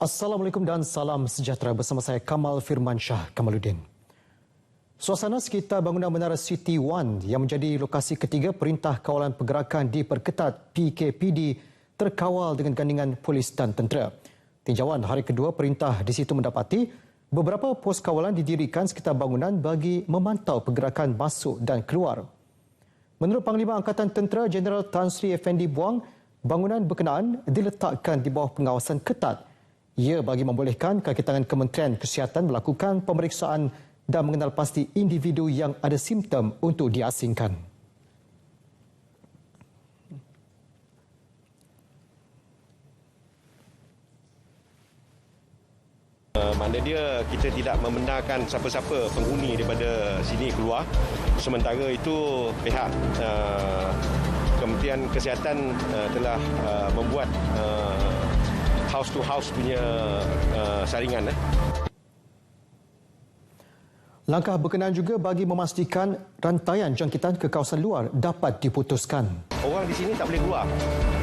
Assalamualaikum dan salam sejahtera, bersama saya Kamal Firmansyah Kamaluddin. Suasana sekitar bangunan Menara City One yang menjadi lokasi ketiga Perintah Kawalan Pergerakan diperketat PKPD terkawal dengan gandingan polis dan tentera. Tinjauan hari kedua perintah di situ mendapati beberapa pos kawalan didirikan sekitar bangunan bagi memantau pergerakan masuk dan keluar. Menurut Panglima Angkatan Tentera Jeneral Tan Sri Effendi Buang, bangunan berkenaan diletakkan di bawah pengawasan ketat. Ia bagi membolehkan kaki tangan Kementerian Kesihatan melakukan pemeriksaan dan mengenal pasti individu yang ada simptom untuk diasingkan. Makna dia kita tidak membenarkan siapa-siapa penghuni daripada sini keluar. Sementara itu pihak Kementerian Kesihatan telah membuat house to house punya saringan. Langkah berkenaan juga bagi memastikan rantaian jangkitan ke kawasan luar dapat diputuskan. Orang di sini tak boleh keluar.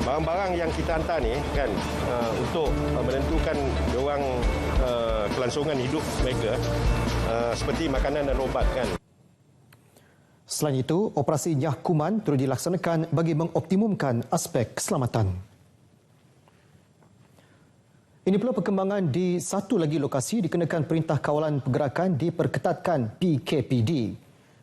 Barang-barang yang kita hantar ni kan untuk menentukan diorang kelangsungan hidup mereka seperti makanan dan ubat kan. Selain itu, operasi Nyah Kuman turut dilaksanakan bagi mengoptimumkan aspek keselamatan. Ini pula perkembangan di satu lagi lokasi dikenakan Perintah Kawalan Pergerakan diperketatkan PKPD.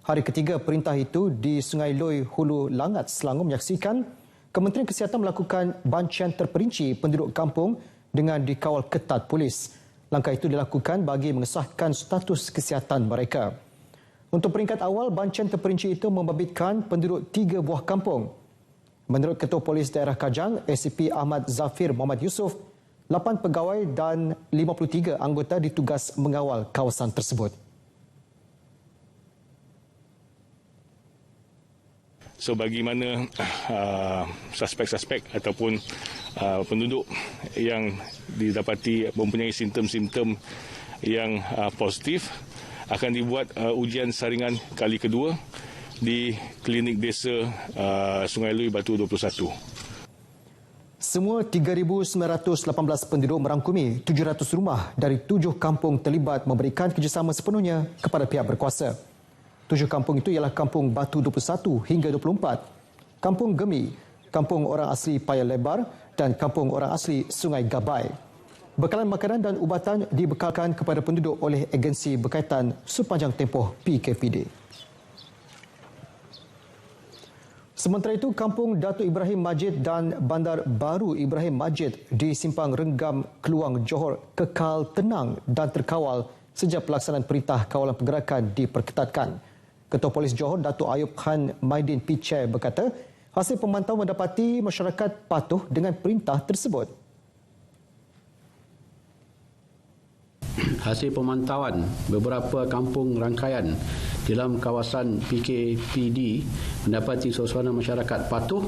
Hari ketiga perintah itu di Sungai Loi, Hulu Langat, Selangor menyaksikan Kementerian Kesihatan melakukan bancian terperinci penduduk kampung dengan dikawal ketat polis. Langkah itu dilakukan bagi mengesahkan status kesihatan mereka. Untuk peringkat awal, bancian terperinci itu membabitkan penduduk 3 buah kampung. Menurut Ketua Polis Daerah Kajang, ACP Ahmad Zafir Muhammad Yusof, 8 pegawai dan 53 anggota ditugas mengawal kawasan tersebut. So bagaimana suspek-suspek ataupun penduduk yang didapati mempunyai simptom-simptom yang positif akan dibuat ujian saringan kali kedua di Klinik Desa Sungai Lui Batu 21. Semua 3,918 penduduk merangkumi 700 rumah dari 7 kampung terlibat memberikan kerjasama sepenuhnya kepada pihak berkuasa. 7 kampung itu ialah Kampung Batu 21 hingga 24, Kampung Gemi, Kampung Orang Asli Paya Lebar dan Kampung Orang Asli Sungai Gabai. Bekalan makanan dan ubatan dibekalkan kepada penduduk oleh agensi berkaitan sepanjang tempoh PKPD. Sementara itu, Kampung Datuk Ibrahim Majid dan Bandar Baru Ibrahim Majid di Simpang Renggam, Keluang, Johor kekal tenang dan terkawal sejak pelaksanaan Perintah Kawalan Pergerakan diperketatkan. Ketua Polis Johor, Datuk Ayub Khan Maidin Pichai berkata, hasil pemantauan mendapati masyarakat patuh dengan perintah tersebut. Hasil pemantauan beberapa kampung rangkaian dalam kawasan PKPD mendapati suasana masyarakat patuh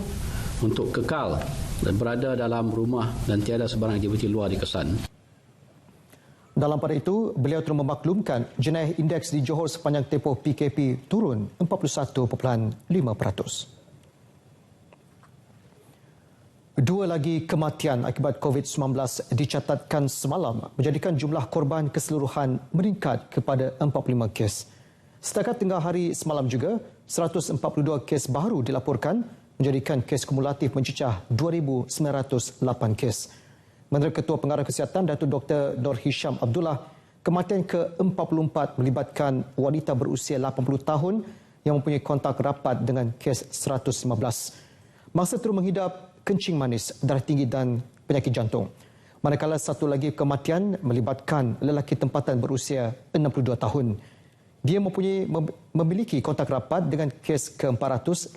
untuk kekal dan berada dalam rumah dan tiada sebarang aktiviti luar dikesan. Dalam pada itu, beliau terus memaklumkan jenayah indeks di Johor sepanjang tempoh PKP turun 41.5%. 2 lagi kematian akibat COVID-19 dicatatkan semalam menjadikan jumlah korban keseluruhan meningkat kepada 45 kes. Setakat tengah hari semalam juga, 142 kes baru dilaporkan menjadikan kes kumulatif mencecah 2,908 kes. Menurut Ketua Pengarah Kesihatan Datuk Dr. Nur Hisham Abdullah, kematian ke-44 melibatkan wanita berusia 80 tahun yang mempunyai kontak rapat dengan kes 115. Mangsa terus menghidap kencing manis, darah tinggi dan penyakit jantung. Manakala satu lagi kematian melibatkan lelaki tempatan berusia 62 tahun. Dia memiliki kontak rapat dengan kes ke-486.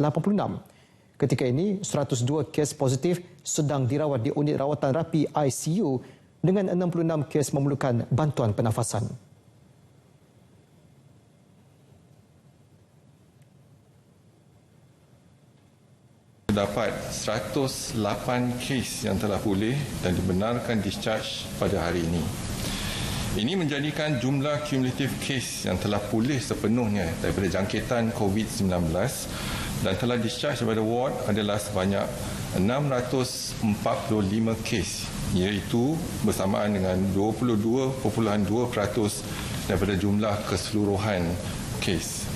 Ketika ini, 102 kes positif sedang dirawat di unit rawatan rapi ICU dengan 66 kes memerlukan bantuan pernafasan. Terdapat 108 kes yang telah pulih dan dibenarkan discharge pada hari ini. Ini menjadikan jumlah kumulatif kes yang telah pulih sepenuhnya daripada jangkitan COVID-19 dan telah discharge daripada ward adalah sebanyak 645 kes iaitu bersamaan dengan 22.2% daripada jumlah keseluruhan kes.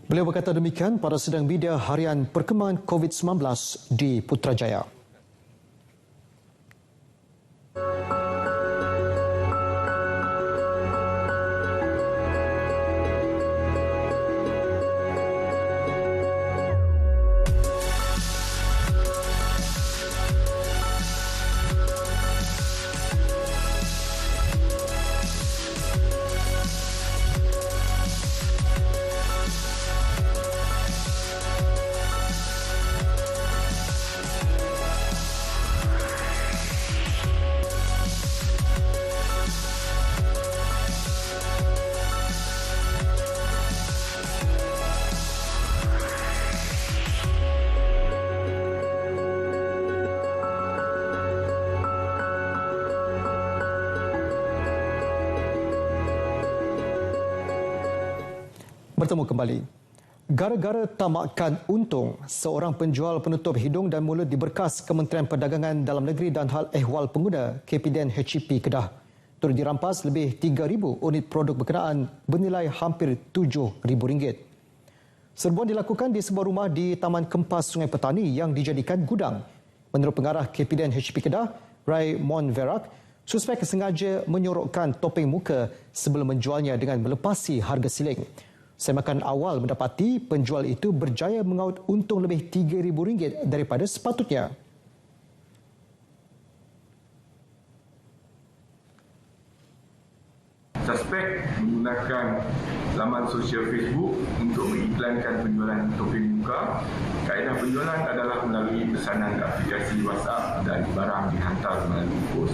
Beliau berkata demikian pada sidang media harian perkembangan COVID-19 di Putrajaya. Bertemu kembali. Gara-gara tamakkan untung, seorang penjual penutup hidung dan mulut di berkas Kementerian Perdagangan Dalam Negeri dan Hal Ehwal Pengguna KPDN HEP Kedah turut dirampas lebih 3,000 unit produk berkenaan bernilai hampir RM7,000. Serbuan dilakukan di sebuah rumah di Taman Kempas Sungai Petani yang dijadikan gudang. Menurut pengarah KPDN HEP Kedah, Ray Monverak, suspek sengaja menyorokkan topeng muka sebelum menjualnya dengan melepasi harga siling. Semakan awal mendapati penjual itu berjaya mengaut untung lebih RM3,000 daripada sepatutnya. Suspek menggunakan laman sosial Facebook untuk mengiklankan penjualan topeng muka. Kaedah penjualan adalah melalui pesanan aplikasi WhatsApp dan barang dihantar melalui pos.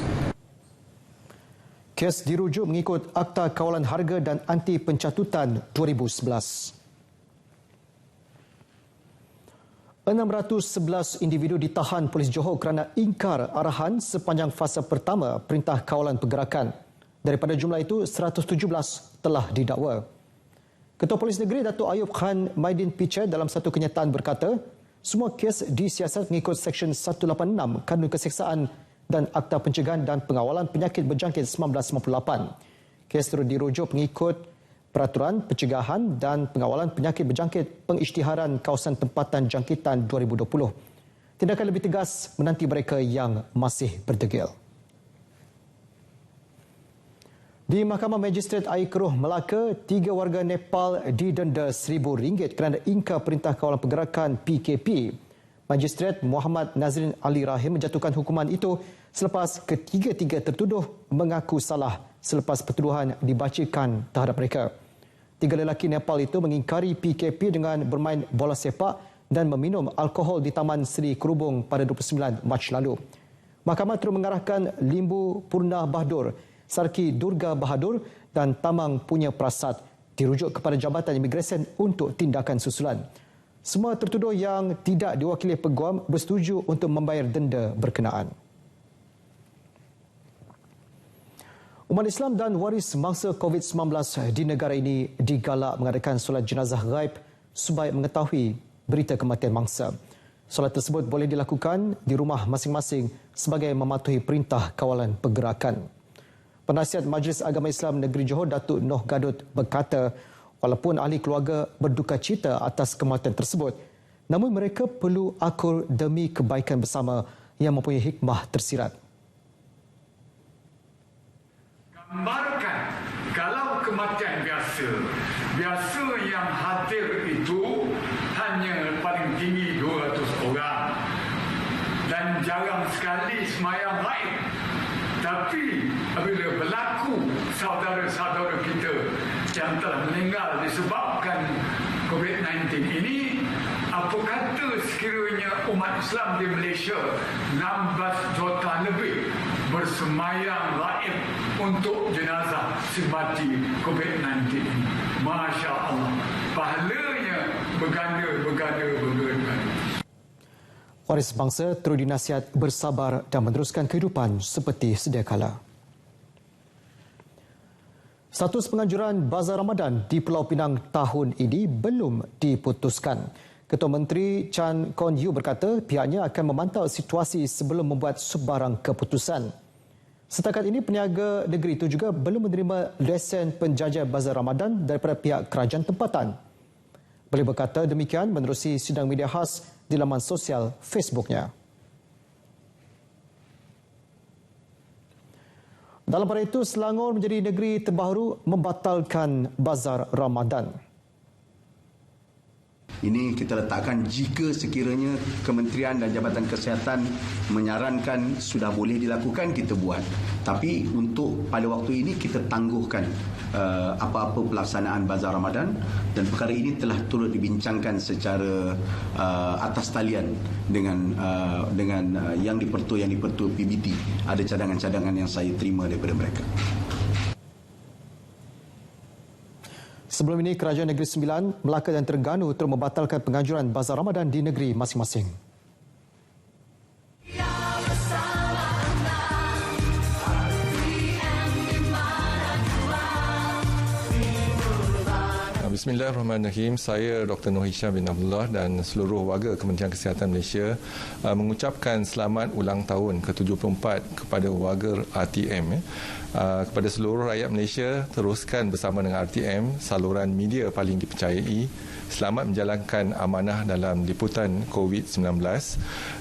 Kes dirujuk mengikut Akta Kawalan Harga dan Anti Pencatutan 2011. 611 individu ditahan Polis Johor kerana ingkar arahan sepanjang fasa pertama Perintah Kawalan Pergerakan. Daripada jumlah itu, 117 telah didakwa. Ketua Polis Negeri Datuk Ayub Khan Maidin Pichai dalam satu kenyataan berkata, semua kes disiasat mengikut Seksyen 186 Kanun Keseksaan dan Akta Pencegahan dan Pengawalan Penyakit Berjangkit 1998. Kes turut dirujuk mengikut Peraturan Pencegahan dan Pengawalan Penyakit Berjangkit Pengisytiharan Kawasan Tempatan Jangkitan 2020. Tindakan lebih tegas menanti mereka yang masih berdegil. Di Mahkamah Magistrate Air Keruh Melaka, 3 warga Nepal didenda RM1,000 kerana ingkar Perintah Kawalan Pergerakan PKP. Magistrate Muhammad Nazrin Ali Rahim menjatuhkan hukuman itu selepas ketiga-tiga tertuduh mengaku salah selepas pertuduhan dibacakan terhadap mereka. 3 lelaki Nepal itu mengingkari PKP dengan bermain bola sepak dan meminum alkohol di Taman Seri Kerubung pada 29 Mac lalu. Mahkamah terus mengarahkan Limbu Purna Bahadur, Sarki Durga Bahadur dan Tamang Punya Prasad dirujuk kepada Jabatan Imigresen untuk tindakan susulan. Semua tertuduh yang tidak diwakili peguam bersetuju untuk membayar denda berkenaan. Umat Islam dan waris mangsa COVID-19 di negara ini digalak mengadakan solat jenazah ghaib supaya mengetahui berita kematian mangsa. Solat tersebut boleh dilakukan di rumah masing-masing sebagai mematuhi Perintah Kawalan Pergerakan. Penasihat Majlis Agama Islam Negeri Johor, Datuk Noh Gadut berkata, walaupun ahli keluarga berduka cita atas kematian tersebut, namun mereka perlu akur demi kebaikan bersama yang mempunyai hikmah tersirat. Gambarkan kalau kematian biasa yang hadir itu hanya paling tinggi 200 orang dan jarang sekali semayang ghaib. Tapi apabila berlaku saudara-saudara kita yang telah meninggal disebabkan COVID-19 ini, apa kata sekiranya umat Islam di Malaysia 16 juta lebih bersemayang gaib untuk jenazah semati COVID-19 ini. Masya Allah, pahalanya berganda. Waris bangsa terus dinasihat bersabar dan meneruskan kehidupan seperti sedia kala. Status penganjuran Bazar Ramadan di Pulau Pinang tahun ini belum diputuskan. Ketua Menteri Chan Kon Yu berkata pihaknya akan memantau situasi sebelum membuat sebarang keputusan. Setakat ini, peniaga negeri itu juga belum menerima lesen penjajah bazar Ramadan daripada pihak kerajaan tempatan. Beliau berkata demikian menerusi sidang media khas di laman sosial Facebooknya. Dalam pada itu, Selangor menjadi negeri terbaru membatalkan bazar Ramadan. Ini kita letakkan jika sekiranya Kementerian dan Jabatan Kesihatan menyarankan sudah boleh dilakukan, kita buat. Tapi untuk pada waktu ini kita tangguhkan apa-apa pelaksanaan bazar Ramadan, dan perkara ini telah turut dibincangkan secara atas talian dengan yang dipertua PBT. Ada cadangan-cadangan yang saya terima daripada mereka. Sebelum ini, Kerajaan Negeri Sembilan, Melaka dan Terengganu turut membatalkan penganjuran bazar Ramadan di negeri masing-masing. Bismillahirrahmanirrahim. Saya Dr. Nur Hisham bin Abdullah dan seluruh warga Kementerian Kesihatan Malaysia mengucapkan selamat ulang tahun ke-74 kepada warga RTM. Kepada seluruh rakyat Malaysia, teruskan bersama dengan RTM, saluran media paling dipercayai. Selamat menjalankan amanah dalam liputan COVID-19.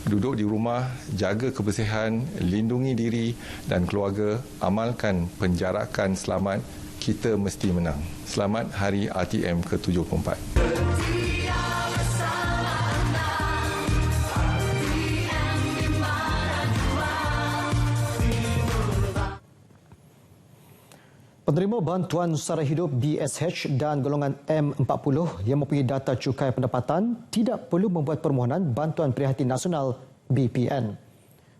Duduk di rumah, jaga kebersihan, lindungi diri dan keluarga, amalkan penjarakan selamat. Kita mesti menang. Selamat Hari RTM ke-74. Penerima Bantuan Sara Hidup BSH dan golongan M40 yang mempunyai data cukai pendapatan tidak perlu membuat permohonan Bantuan Prihatin Nasional BPN.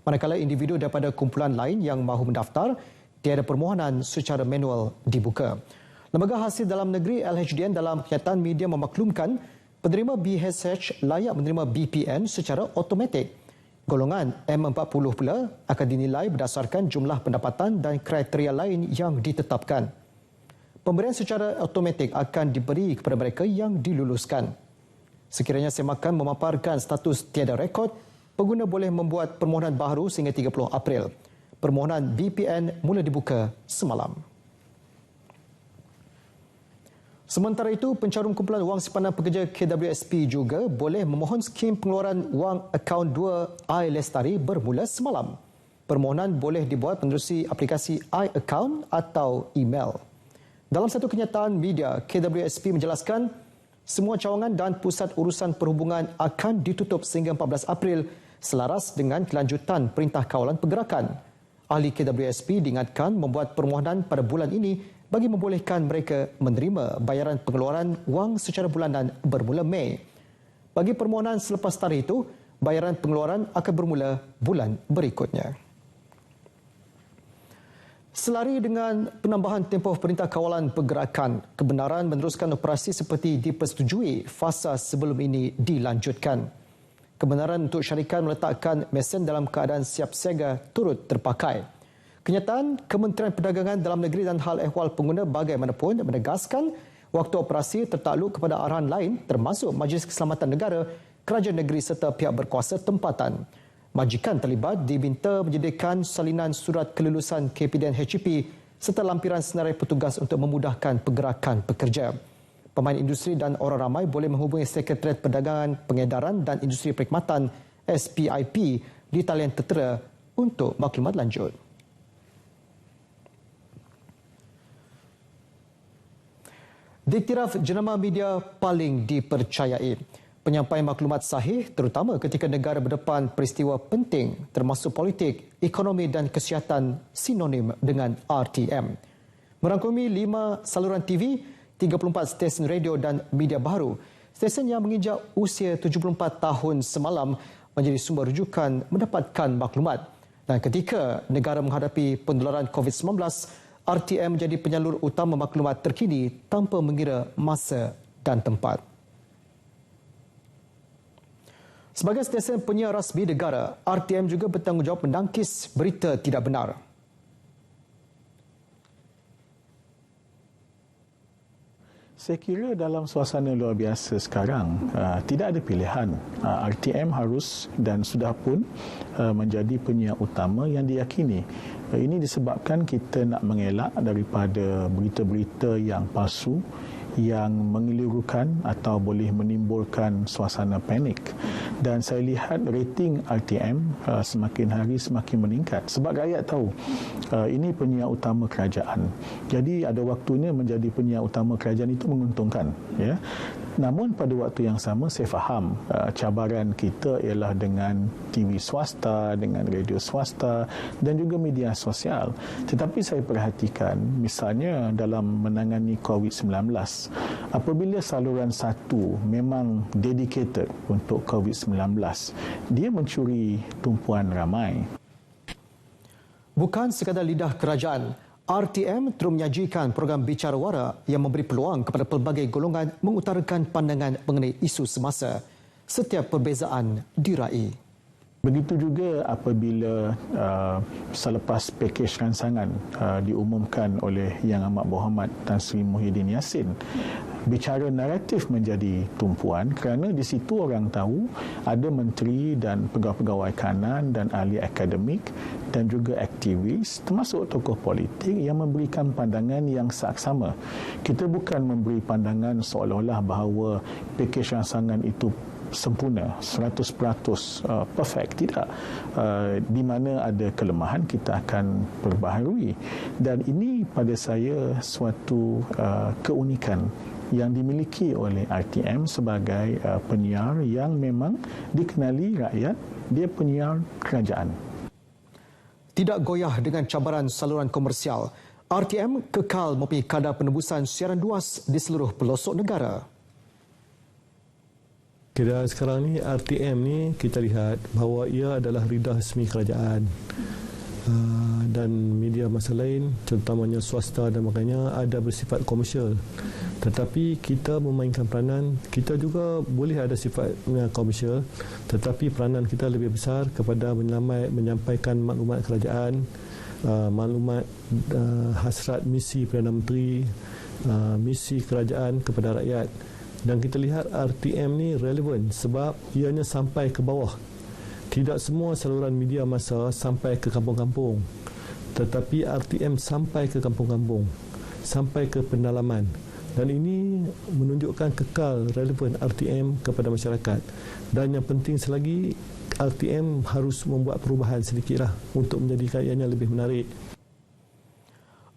Manakala individu daripada kumpulan lain yang mahu mendaftar, tiada permohonan secara manual dibuka. Lembaga Hasil Dalam Negeri LHDN dalam kenyataan media memaklumkan penerima BSH layak menerima BPN secara automatik. Golongan M40 pula akan dinilai berdasarkan jumlah pendapatan dan kriteria lain yang ditetapkan. Pemberian secara automatik akan diberi kepada mereka yang diluluskan. Sekiranya semakan memaparkan status tiada rekod, pengguna boleh membuat permohonan baharu sehingga 30 April. Permohonan BPN mula dibuka semalam. Sementara itu, pencarum kumpulan wang simpanan pekerja KWSP juga boleh memohon skim pengeluaran wang akaun 2 iLestari bermula semalam. Permohonan boleh dibuat menerusi aplikasi iAccount atau email. Dalam satu kenyataan media, KWSP menjelaskan semua cawangan dan pusat urusan perhubungan akan ditutup sehingga 14 April selaras dengan kelanjutan Perintah Kawalan Pergerakan. Ahli KWSP diingatkan membuat permohonan pada bulan ini bagi membolehkan mereka menerima bayaran pengeluaran wang secara bulanan bermula Mei. Bagi permohonan selepas tarikh itu, bayaran pengeluaran akan bermula bulan berikutnya. Selari dengan penambahan tempoh Perintah Kawalan Pergerakan, kebenaran meneruskan operasi seperti dipersetujui fasa sebelum ini dilanjutkan. Kebenaran untuk syarikat meletakkan mesin dalam keadaan siap siaga turut terpakai. Kenyataan Kementerian Perdagangan Dalam Negeri dan Hal Ehwal Pengguna bagaimanapun menegaskan waktu operasi tertakluk kepada arahan lain termasuk Majlis Keselamatan Negara, Kerajaan Negeri serta pihak berkuasa tempatan. Majikan terlibat diminta menyediakan salinan surat kelulusan KPDN HEP serta lampiran senarai petugas untuk memudahkan pergerakan pekerja. Pemain industri dan orang ramai boleh menghubungi Sekretariat Perdagangan, Pengedaran dan Industri Perkhidmatan SPIP di talian tertera untuk maklumat lanjut. Diktiraf jenama media paling dipercayai. Penyampaian maklumat sahih terutama ketika negara berdepan peristiwa penting termasuk politik, ekonomi dan kesihatan sinonim dengan RTM. Merangkumi 5 saluran TV, 34 stesen radio dan media baru, stesen yang menginjak usia 74 tahun semalam menjadi sumber rujukan mendapatkan maklumat. Dan ketika negara menghadapi penularan COVID-19, RTM menjadi penyalur utama maklumat terkini tanpa mengira masa dan tempat. Sebagai stesen penyiar rasmi negara, RTM juga bertanggungjawab menangkis berita tidak benar. Saya kira dalam suasana luar biasa sekarang, tidak ada pilihan. RTM harus dan sudah pun menjadi penyiar utama yang diyakini. Ini disebabkan kita nak mengelak daripada berita-berita yang palsu, yang mengelirukan atau boleh menimbulkan suasana panik. Dan saya lihat rating RTM semakin hari semakin meningkat sebab rakyat tahu ini penyiar utama kerajaan. Jadi ada waktunya menjadi penyiar utama kerajaan itu menguntungkan, ya. Namun pada waktu yang sama saya faham cabaran kita ialah dengan TV swasta, dengan radio swasta dan juga media sosial. Tetapi saya perhatikan misalnya dalam menangani COVID-19, apabila saluran satu memang dedicated untuk COVID-19, dia mencuri tumpuan ramai. Bukan sekadar lidah kerajaan, RTM terus menyajikan program Bicara Wara yang memberi peluang kepada pelbagai golongan mengutarakan pandangan mengenai isu semasa. Setiap perbezaan diraih. Begitu juga apabila selepas pakej rancangan diumumkan oleh Yang Amat Berhormat Tan Sri Muhyiddin Yassin, bicara naratif menjadi tumpuan kerana di situ orang tahu ada menteri dan pegawai-pegawai kanan dan ahli akademik dan juga aktivis termasuk tokoh politik yang memberikan pandangan yang saksama. Kita bukan memberi pandangan seolah-olah bahawa pakej rancangan itu sempurna, 100% perfect. Tidak. Di mana ada kelemahan kita akan perbaharui. Dan ini pada saya suatu keunikan yang dimiliki oleh RTM sebagai penyiar yang memang dikenali rakyat, dia penyiar kerajaan. Tidak goyah dengan cabaran saluran komersial, RTM kekal mempunyai kadar penembusan siaran luas di seluruh pelosok negara. Kira sekarang ni RTM ni kita lihat bahawa ia adalah lidah resmi kerajaan dan media masa lain terutamanya swasta dan maknanya ada bersifat komersial. Tetapi kita memainkan peranan, kita juga boleh ada sifat komersial, tetapi peranan kita lebih besar kepada menyampaikan maklumat kerajaan, maklumat hasrat misi Perdana Menteri, misi kerajaan kepada rakyat. Dan kita lihat RTM ni relevan sebab ianya sampai ke bawah. Tidak semua saluran media masa sampai ke kampung-kampung, tetapi RTM sampai ke kampung-kampung, sampai ke pendalaman. Dan ini menunjukkan kekal relevan RTM kepada masyarakat. Dan yang penting selagi, RTM harus membuat perubahan sedikitlah untuk menjadikan ianya lebih menarik.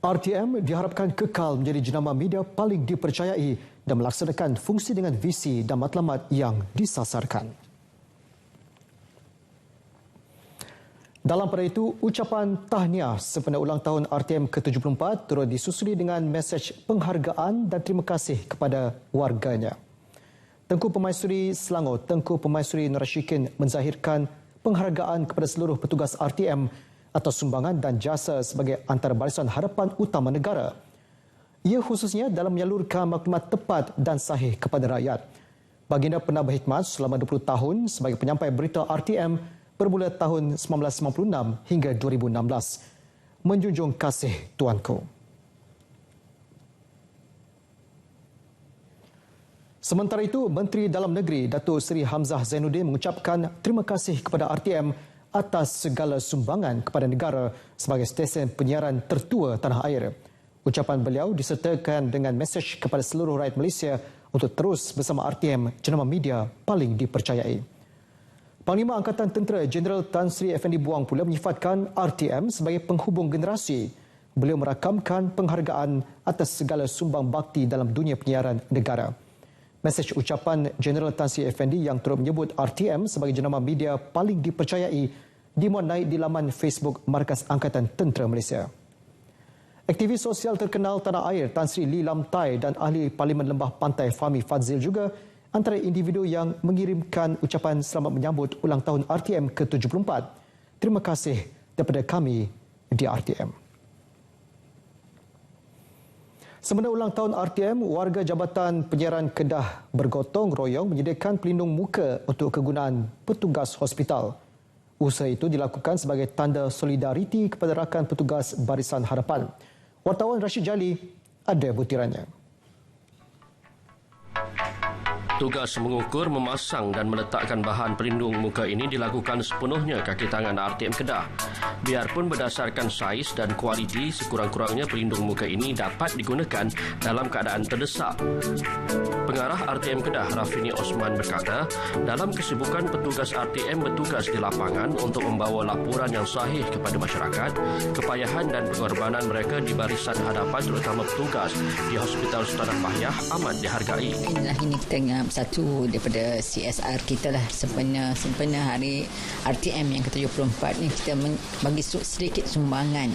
RTM diharapkan kekal menjadi jenama media paling dipercayai dan melaksanakan fungsi dengan visi dan matlamat yang disasarkan. Dalam pada itu, ucapan tahniah sempena ulang tahun RTM ke-74 turut disusuli dengan mesej penghargaan dan terima kasih kepada warganya. Tengku Pemaisuri Selangor, Tengku Pemaisuri Nur Rashikin menzahirkan penghargaan kepada seluruh petugas RTM atas sumbangan dan jasa sebagai antara barisan harapan utama negara. Ia khususnya dalam menyalurkan maklumat tepat dan sahih kepada rakyat. Baginda pernah berkhidmat selama 20 tahun sebagai penyampai berita RTM bermula tahun 1996 hingga 2016. Menjunjung kasih Tuanku. Sementara itu, Menteri Dalam Negeri Datuk Seri Hamzah Zainuddin mengucapkan terima kasih kepada RTM atas segala sumbangan kepada negara sebagai stesen penyiaran tertua tanah air. Ucapan beliau disertakan dengan mesej kepada seluruh rakyat Malaysia untuk terus bersama RTM, jenama media paling dipercayai. Panglima Angkatan Tentera Jeneral Tan Sri Effendi Buang pula menyifatkan RTM sebagai penghubung generasi. Beliau merakamkan penghargaan atas segala sumbang bakti dalam dunia penyiaran negara. Mesej ucapan Jeneral Tan Sri Effendi yang turut menyebut RTM sebagai jenama media paling dipercayai dimuat naik di laman Facebook Markas Angkatan Tentera Malaysia. Aktivis sosial terkenal tanah air Tan Sri Lee Lam Tai dan ahli Parlimen Lembah Pantai Fahmi Fadzil juga antara individu yang mengirimkan ucapan selamat menyambut ulang tahun RTM ke-74. Terima kasih daripada kami di RTM. Semasa ulang tahun RTM, warga Jabatan Penyiaran Kedah bergotong royong menyediakan pelindung muka untuk kegunaan petugas hospital. Usaha itu dilakukan sebagai tanda solidariti kepada rakan petugas Barisan Harapan. Wartawan Rashid Jali ada butirannya. Tugas mengukur, memasang dan meletakkan bahan pelindung muka ini dilakukan sepenuhnya kaki tangan RTM Kedah. Biarpun berdasarkan saiz dan kualiti, sekurang-kurangnya pelindung muka ini dapat digunakan dalam keadaan terdesak. Pengarah RTM Kedah, Rafini Osman berkata, dalam kesibukan petugas RTM bertugas di lapangan untuk membawa laporan yang sahih kepada masyarakat, kepayahan dan pengorbanan mereka di barisan hadapan terutama petugas di Hospital Sultanah Bahyah amat dihargai. Inilah ini kita ingat satu daripada CSR kita lah, sempena hari RTM yang ke-74 ni kita bagi sedikit sumbangan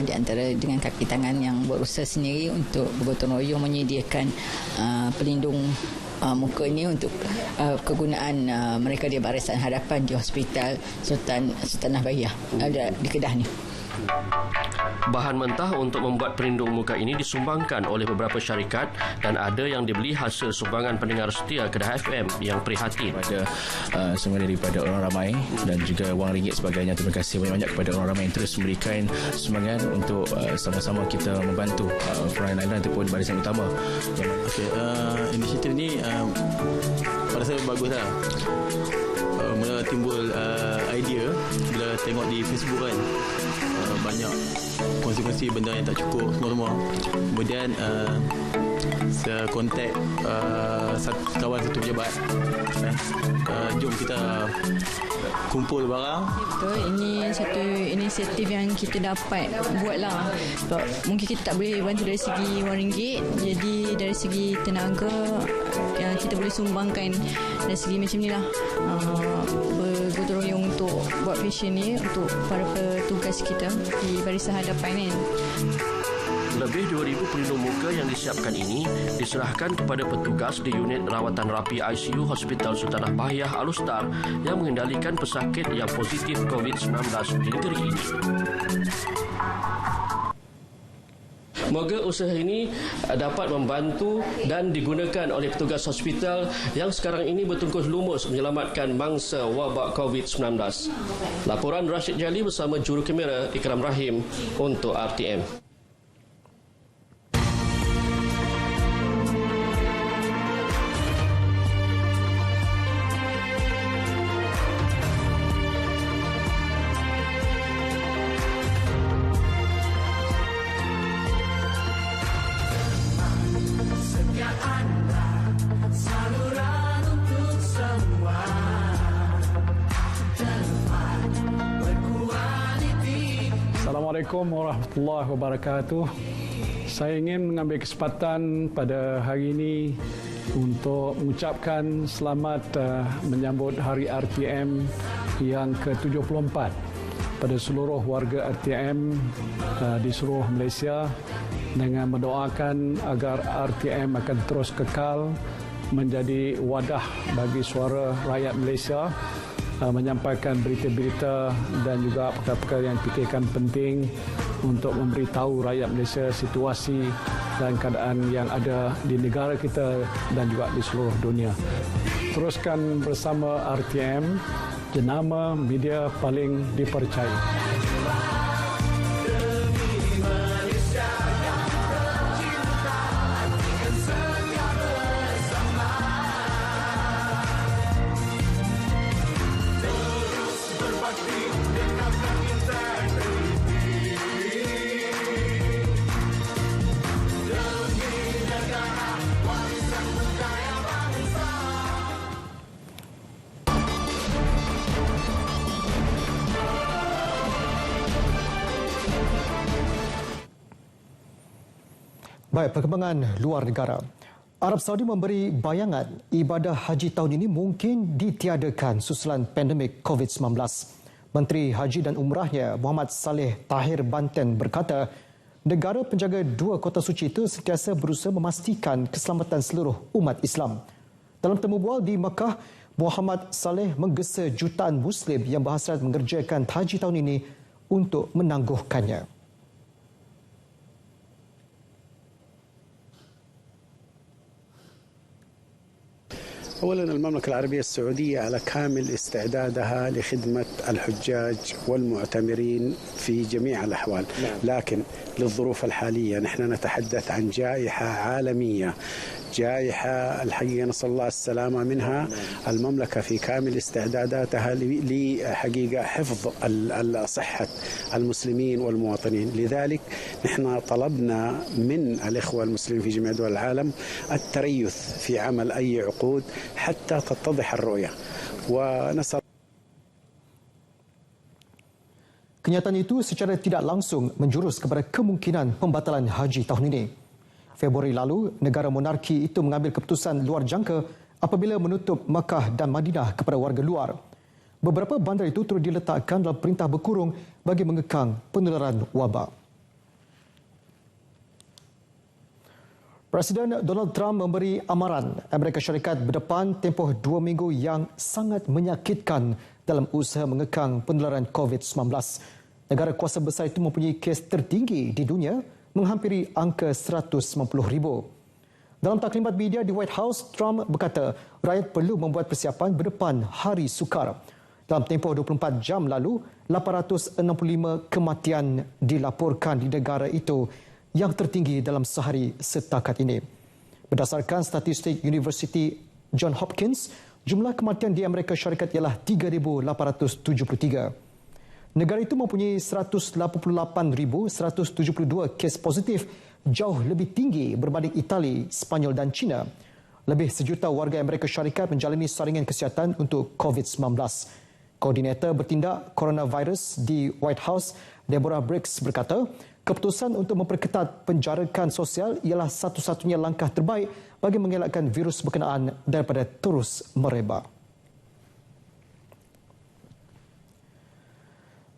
di antara dengan kaki tangan yang berusaha sendiri untuk bergotong royong menyediakan pelindung muka ini untuk kegunaan mereka di barisan hadapan di Hospital Sultanah Bahyah di Kedah ni. Bahan mentah untuk membuat pelindung muka ini disumbangkan oleh beberapa syarikat dan ada yang dibeli hasil sumbangan pendengar setia Kedah FM yang prihatin. Pada sumbangan daripada orang ramai dan juga wang ringgit sebagainya. Terima kasih banyak-banyak kepada orang ramai yang terus memberikan sumbangan untuk sama-sama kita membantu perangai lain ataupun barisan utama. Inisiatif ni pada saya baguslah. Mula timbul idea bila tengok di Facebook kan, banyak kongsi-kongsi benda yang tak cukup semua. Kemudian saya kontak kawan satu pejabat, jom kita kumpul barang. Betul, ini satu inisiatif yang kita dapat buatlah. Sebab mungkin kita tak boleh bantu dari segi wang ringgit, jadi dari segi tenaga yang kita boleh sumbangkan dari segi macam ni lah, bergotong royong untuk buat fashion ni untuk para petugas kita di barisan hadapan kan. Lebih 2,000 pelindung muka yang disiapkan ini diserahkan kepada petugas di unit rawatan rapi ICU Hospital Sultanah Bahyah Al-Ustar yang mengendalikan pesakit yang positif COVID-19 di negeri ini. Moga usaha ini dapat membantu dan digunakan oleh petugas hospital yang sekarang ini bertungkus lumus menyelamatkan mangsa wabak COVID-19. Laporan Rashid Jali bersama juru kamera Ikram Rahim untuk RTM. Assalamualaikum warahmatullahi wabarakatuh. Saya ingin mengambil kesempatan pada hari ini untuk mengucapkan selamat menyambut Hari RTM yang ke-74 pada seluruh warga RTM di seluruh Malaysia, dengan mendoakan agar RTM akan terus kekal menjadi wadah bagi suara rakyat Malaysia, menyampaikan berita-berita dan juga perkara-perkara yang dipikirkan penting untuk memberitahu rakyat Malaysia situasi dan keadaan yang ada di negara kita dan juga di seluruh dunia. Teruskan bersama RTM, jenama media paling dipercayai. Baik, perkembangan luar negara. Arab Saudi memberi bayangan ibadah haji tahun ini mungkin ditiadakan susulan pandemik COVID-19. Menteri Haji dan Umrahnya Muhammad Saleh Tahir Banten berkata, negara penjaga dua kota suci itu sentiasa berusaha memastikan keselamatan seluruh umat Islam. Dalam temu bual di Mekah, Muhammad Saleh menggesa jutaan Muslim yang berhasrat mengerjakan haji tahun ini untuk menangguhkannya. أولا المملكة العربية السعودية على كامل استعدادها لخدمة الحجاج والمعتمرين في جميع الأحوال، لكن للظروف الحالية نحن نتحدث عن جائحة عالمية جائحة الحقيقة نسأل الله السلامة منها. المملكة في كامل استعداداتها لحقيقة حفظ صحة المسلمين والمواطنين. لذلك نحن طلبنا من الإخوة المسلمين في جميع دول العالم التريث في عمل أي عقود حتى تتضح الرؤية ونسأل. Kenyataan itu secara tidak langsung menjurus kepada kemungkinan pembatalan haji tahun ini. Februari lalu, negara monarki itu mengambil keputusan luar jangka apabila menutup Makkah dan Madinah kepada warga luar. Beberapa bandar itu turut diletakkan dalam perintah berkurung bagi mengekang penularan wabak. Presiden Donald Trump memberi amaran Amerika Syarikat berdepan tempoh 2 minggu yang sangat menyakitkan dalam usaha mengekang penularan COVID-19. Negara kuasa besar itu mempunyai kes tertinggi di dunia, menghampiri angka 190,000. Dalam taklimat media di White House, Trump berkata rakyat perlu membuat persiapan berdepan hari sukar. Dalam tempoh 24 jam lalu, 865 kematian dilaporkan di negara itu, yang tertinggi dalam sehari setakat ini. Berdasarkan statistik University Johns Hopkins, jumlah kematian di Amerika Syarikat ialah 3,873. Negara itu mempunyai 188,172 kes positif, jauh lebih tinggi berbanding Itali, Sepanyol dan China. Lebih sejuta warga Amerika Syarikat menjalani saringan kesihatan untuk COVID-19. Koordinator bertindak coronavirus di White House, Deborah Birx berkata, keputusan untuk memperketat penjarakan sosial ialah satu-satunya langkah terbaik bagi mengelakkan virus berkenaan daripada terus merebak.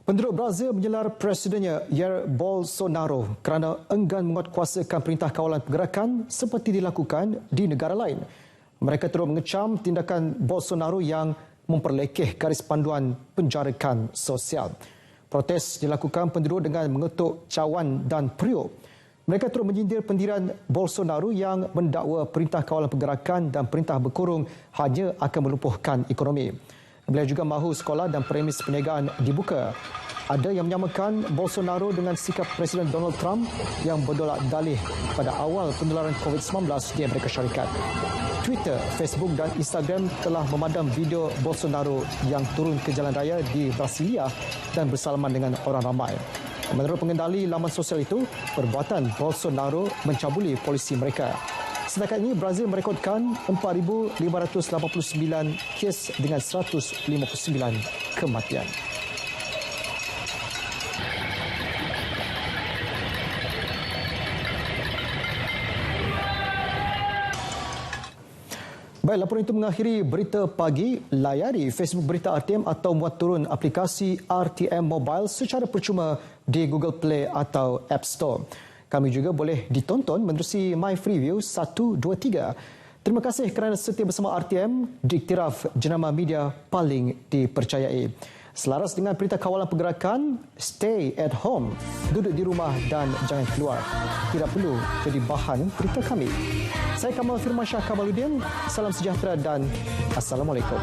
Penduduk Brazil menyelar presidennya Jair Bolsonaro kerana enggan menguatkuasakan perintah kawalan pergerakan seperti dilakukan di negara lain. Mereka terus mengecam tindakan Bolsonaro yang memperlekeh garis panduan penjarakan sosial. Protes dilakukan penduduk dengan mengetuk cawan dan periuk. Mereka terus menyindir pendirian Bolsonaro yang mendakwa perintah kawalan pergerakan dan perintah berkurung hanya akan melumpuhkan ekonomi. Beliau juga mahu sekolah dan premis perniagaan dibuka. Ada yang menyamakan Bolsonaro dengan sikap Presiden Donald Trump yang berdolak dalih pada awal penularan COVID-19 di Amerika Syarikat. Twitter, Facebook dan Instagram telah memadam video Bolsonaro yang turun ke jalan raya di Brasilia dan bersalaman dengan orang ramai. Menurut pengendali laman sosial itu, perbuatan Bolsonaro mencabuli polisi mereka. Setakat ini, Brazil merekodkan 4,589 kes dengan 159 kematian. Baik, laporan itu mengakhiri berita pagi. Layari Facebook Berita RTM atau muat turun aplikasi RTM Mobile secara percuma di Google Play atau App Store. Kami juga boleh ditonton menerusi My Freeview 123. Terima kasih kerana setia bersama RTM, diiktiraf jenama media paling dipercayai. Selaras dengan perintah kawalan pergerakan, stay at home, duduk di rumah dan jangan keluar. Tidak perlu jadi bahan berita kami. Saya Kamal Firmansyah Kamaluddin. Salam sejahtera dan Assalamualaikum.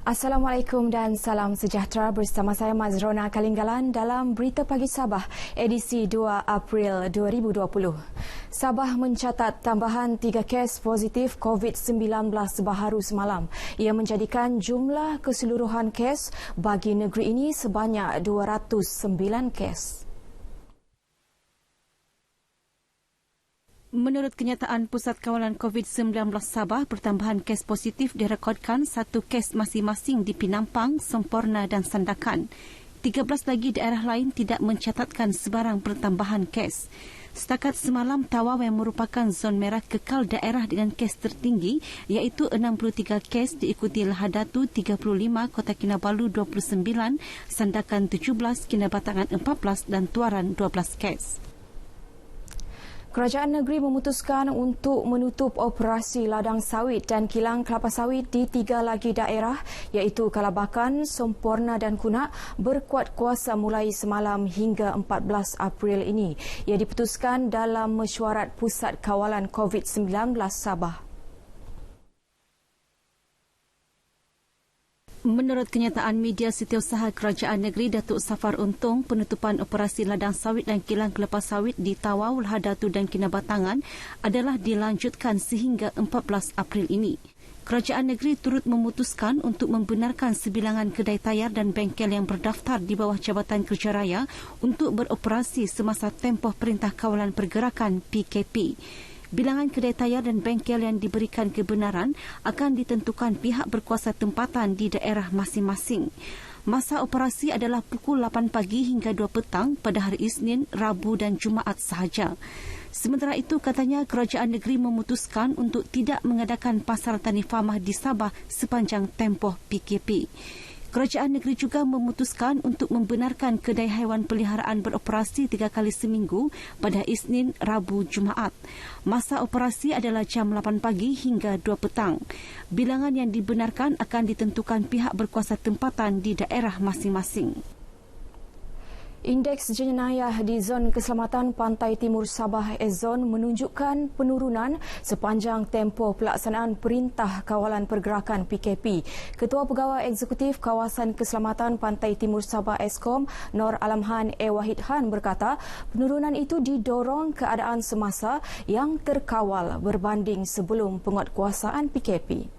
Assalamualaikum dan salam sejahtera, bersama saya Mazrona Kalinggalan dalam Berita Pagi Sabah edisi 2 April 2020. Sabah mencatat tambahan 3 kes positif COVID-19 baharu semalam. Ia menjadikan jumlah keseluruhan kes bagi negeri ini sebanyak 209 kes. Menurut kenyataan Pusat Kawalan COVID-19 Sabah, pertambahan kes positif direkodkan 1 kes masing-masing di Penampang, Semporna dan Sandakan. 13 lagi daerah lain tidak mencatatkan sebarang pertambahan kes. Setakat semalam, Tawau yang merupakan zon merah kekal daerah dengan kes tertinggi iaitu 63 kes, diikuti Lahadatu 35, Kota Kinabalu 29, Sandakan 17, Kinabatangan 14 dan Tuaran 12 kes. Kerajaan negeri memutuskan untuk menutup operasi ladang sawit dan kilang kelapa sawit di 3 lagi daerah iaitu Kalabakan, Semporna dan Kunak berkuat kuasa mulai semalam hingga 14 April ini. Ia diputuskan dalam mesyuarat Pusat Kawalan COVID-19 Sabah. Menurut kenyataan media Setiausaha Kerajaan Negeri Datuk Safar Untung, penutupan operasi ladang sawit dan kilang kelapa sawit di Tawau, Lahadatu dan Kinabatangan adalah dilanjutkan sehingga 14 April ini. Kerajaan Negeri turut memutuskan untuk membenarkan sebilangan kedai tayar dan bengkel yang berdaftar di bawah Jabatan Kerja Raya untuk beroperasi semasa tempoh Perintah Kawalan Pergerakan PKP. Bilangan kedai tayar dan bengkel yang diberikan kebenaran akan ditentukan pihak berkuasa tempatan di daerah masing-masing. Masa operasi adalah pukul 8 pagi hingga 2 petang pada hari Isnin, Rabu dan Jumaat sahaja. Sementara itu, katanya kerajaan negeri memutuskan untuk tidak mengadakan pasar tani famah di Sabah sepanjang tempoh PKP. Kerajaan negeri juga memutuskan untuk membenarkan kedai haiwan peliharaan beroperasi 3 kali seminggu pada Isnin, Rabu, Jumaat. Masa operasi adalah jam 8 pagi hingga 2 petang. Bilangan yang dibenarkan akan ditentukan pihak berkuasa tempatan di daerah masing-masing. Indeks jenayah di Zon Keselamatan Pantai Timur Sabah (Zon) menunjukkan penurunan sepanjang tempoh pelaksanaan Perintah Kawalan Pergerakan PKP. Ketua Pegawai Eksekutif Kawasan Keselamatan Pantai Timur Sabah (Eskom), Nor Alamhan Wahid Han berkata, penurunan itu didorong keadaan semasa yang terkawal berbanding sebelum penguatkuasaan PKP.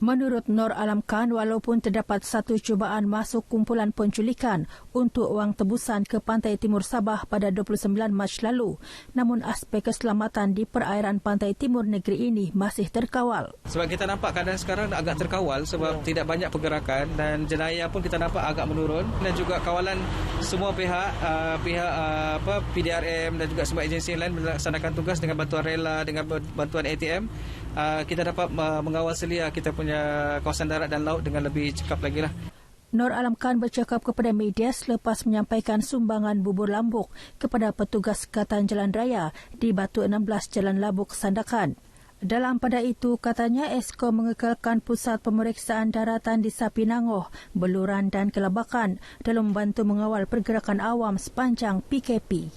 Menurut Nor Alam Khan, walaupun terdapat satu cubaan masuk kumpulan penculikan untuk wang tebusan ke Pantai Timur Sabah pada 29 Mac lalu, namun aspek keselamatan di perairan Pantai Timur negeri ini masih terkawal. Sebab kita nampak keadaan sekarang agak terkawal sebab tidak banyak pergerakan dan jenayah pun kita nampak agak menurun, dan juga kawalan semua pihak PDRM dan juga semua agensi lain melaksanakan tugas dengan bantuan rela, dengan bantuan ATM. Kita dapat mengawal selia kita punya kawasan darat dan laut dengan lebih cekap lagi lah. Nor Alam Khan bercakap kepada media selepas menyampaikan sumbangan bubur lambuk kepada petugas Sekatan Jalan Raya di Batu 16 Jalan Labuk, Sandakan. Dalam pada itu, katanya Eskom mengekalkan pusat pemeriksaan daratan di Sapinangoh, Beluran dan Kelabakan dalam membantu mengawal pergerakan awam sepanjang PKP.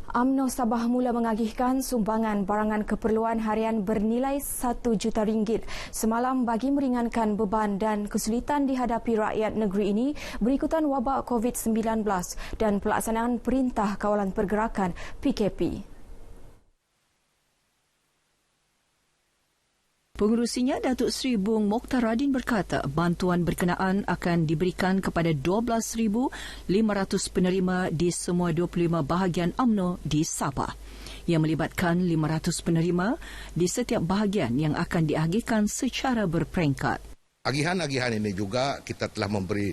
UMNO Sabah mula mengagihkan sumbangan barangan keperluan harian bernilai RM1 juta semalam bagi meringankan beban dan kesulitan dihadapi rakyat negeri ini berikutan wabak COVID-19 dan pelaksanaan Perintah Kawalan Pergerakan PKP. Pengerusinya Datuk Seri Bung Mokhtar Radin berkata bantuan berkenaan akan diberikan kepada 12,500 penerima di semua 25 bahagian UMNO di Sabah. Ia melibatkan 500 penerima di setiap bahagian yang akan diagihkan secara berperingkat. Agihan-agihan ini juga kita telah memberi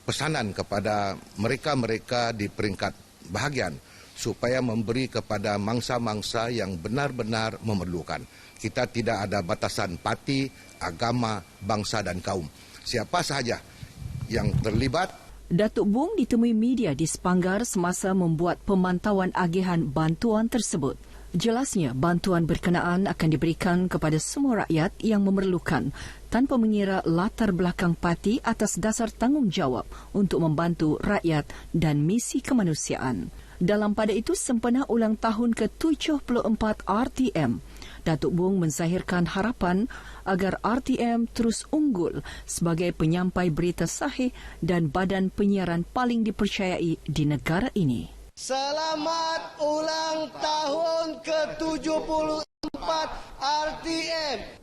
pesanan kepada mereka-mereka di peringkat bahagian supaya memberi kepada mangsa-mangsa yang benar-benar memerlukan. Kita tidak ada batasan parti, agama, bangsa dan kaum. Siapa sahaja yang terlibat. Datuk Bung ditemui media di Sepanggar semasa membuat pemantauan agihan bantuan tersebut. Jelasnya, bantuan berkenaan akan diberikan kepada semua rakyat yang memerlukan tanpa mengira latar belakang parti atas dasar tanggungjawab untuk membantu rakyat dan misi kemanusiaan. Dalam pada itu, sempena ulang tahun ke-74 RTM, Datuk Bung menzahirkan harapan agar RTM terus unggul sebagai penyampai berita sahih dan badan penyiaran paling dipercayai di negara ini. Selamat ulang tahun ke-74 RTM.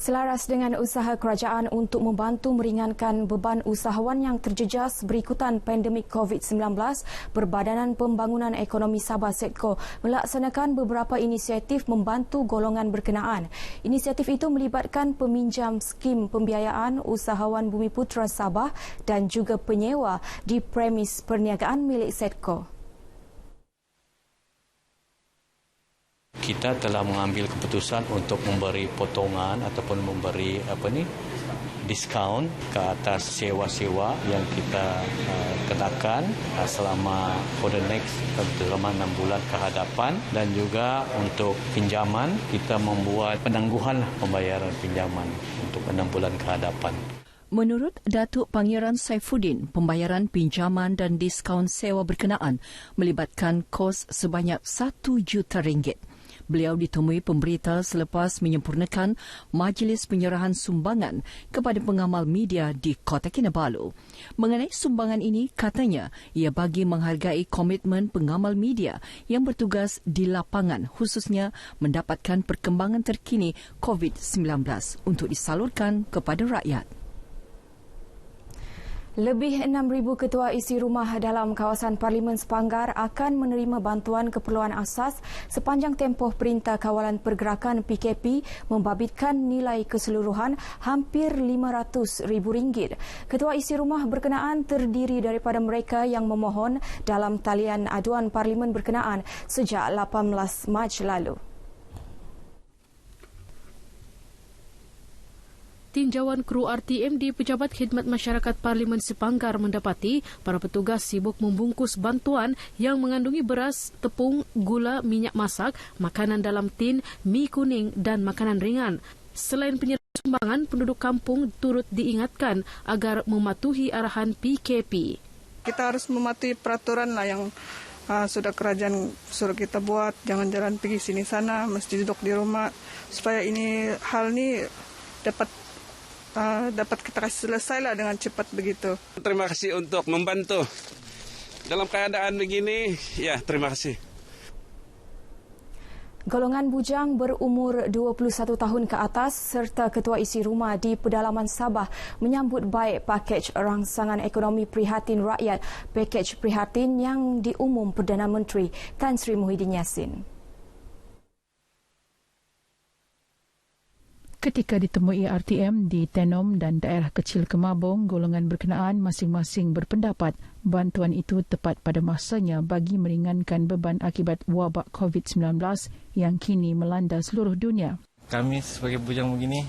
Selaras dengan usaha kerajaan untuk membantu meringankan beban usahawan yang terjejas berikutan pandemik COVID-19, Perbadanan Pembangunan Ekonomi Sabah SEDCO melaksanakan beberapa inisiatif membantu golongan berkenaan. Inisiatif itu melibatkan peminjam skim pembiayaan usahawan Bumiputera Sabah dan juga penyewa di premis perniagaan milik SEDCO. Kita telah mengambil keputusan untuk memberi potongan ataupun memberi diskaun ke atas sewa-sewa yang kita kenakan selama selama 6 bulan ke hadapan, dan juga untuk pinjaman kita membuat penangguhan pembayaran pinjaman untuk 6 bulan ke hadapan. Menurut Datuk Pangeran Saifuddin, pembayaran pinjaman dan diskaun sewa berkenaan melibatkan kos sebanyak RM1 juta. Beliau ditemui pemberita selepas menyempurnakan majlis penyerahan sumbangan kepada pengamal media di Kota Kinabalu. Mengenai sumbangan ini, katanya ia bagi menghargai komitmen pengamal media yang bertugas di lapangan, khususnya mendapatkan perkembangan terkini COVID-19 untuk disalurkan kepada rakyat. Lebih 6,000 ketua isi rumah dalam kawasan Parlimen Sepanggar akan menerima bantuan keperluan asas sepanjang tempoh Perintah Kawalan Pergerakan PKP membabitkan nilai keseluruhan hampir RM500,000. Ketua isi rumah berkenaan terdiri daripada mereka yang memohon dalam talian aduan Parlimen berkenaan sejak 18 Mac lalu. Tinjauan kru RTM di Pejabat Khidmat Masyarakat Parlimen Sepanggar mendapati para petugas sibuk membungkus bantuan yang mengandungi beras, tepung, gula, minyak masak, makanan dalam tin, mi kuning dan makanan ringan. Selain penyerahan sumbangan, penduduk kampung turut diingatkan agar mematuhi arahan PKP. Kita harus mematuhi peraturan yang sudah kerajaan suruh kita buat. Jangan jalan pergi sini sana, mesti duduk di rumah supaya hal ini dapat kita selesailah dengan cepat begitu. Terima kasih untuk membantu dalam keadaan begini. Ya, terima kasih. Golongan bujang berumur 21 tahun ke atas serta ketua isi rumah di pedalaman Sabah menyambut baik pakej rangsangan ekonomi prihatin rakyat, pakej prihatin yang diumum Perdana Menteri Tan Sri Muhyiddin Yassin. Ketika ditemui RTM di Tenom dan daerah kecil Kemabong, golongan berkenaan masing-masing berpendapat bantuan itu tepat pada masanya bagi meringankan beban akibat wabak COVID-19 yang kini melanda seluruh dunia. Kami sebagai bujang begini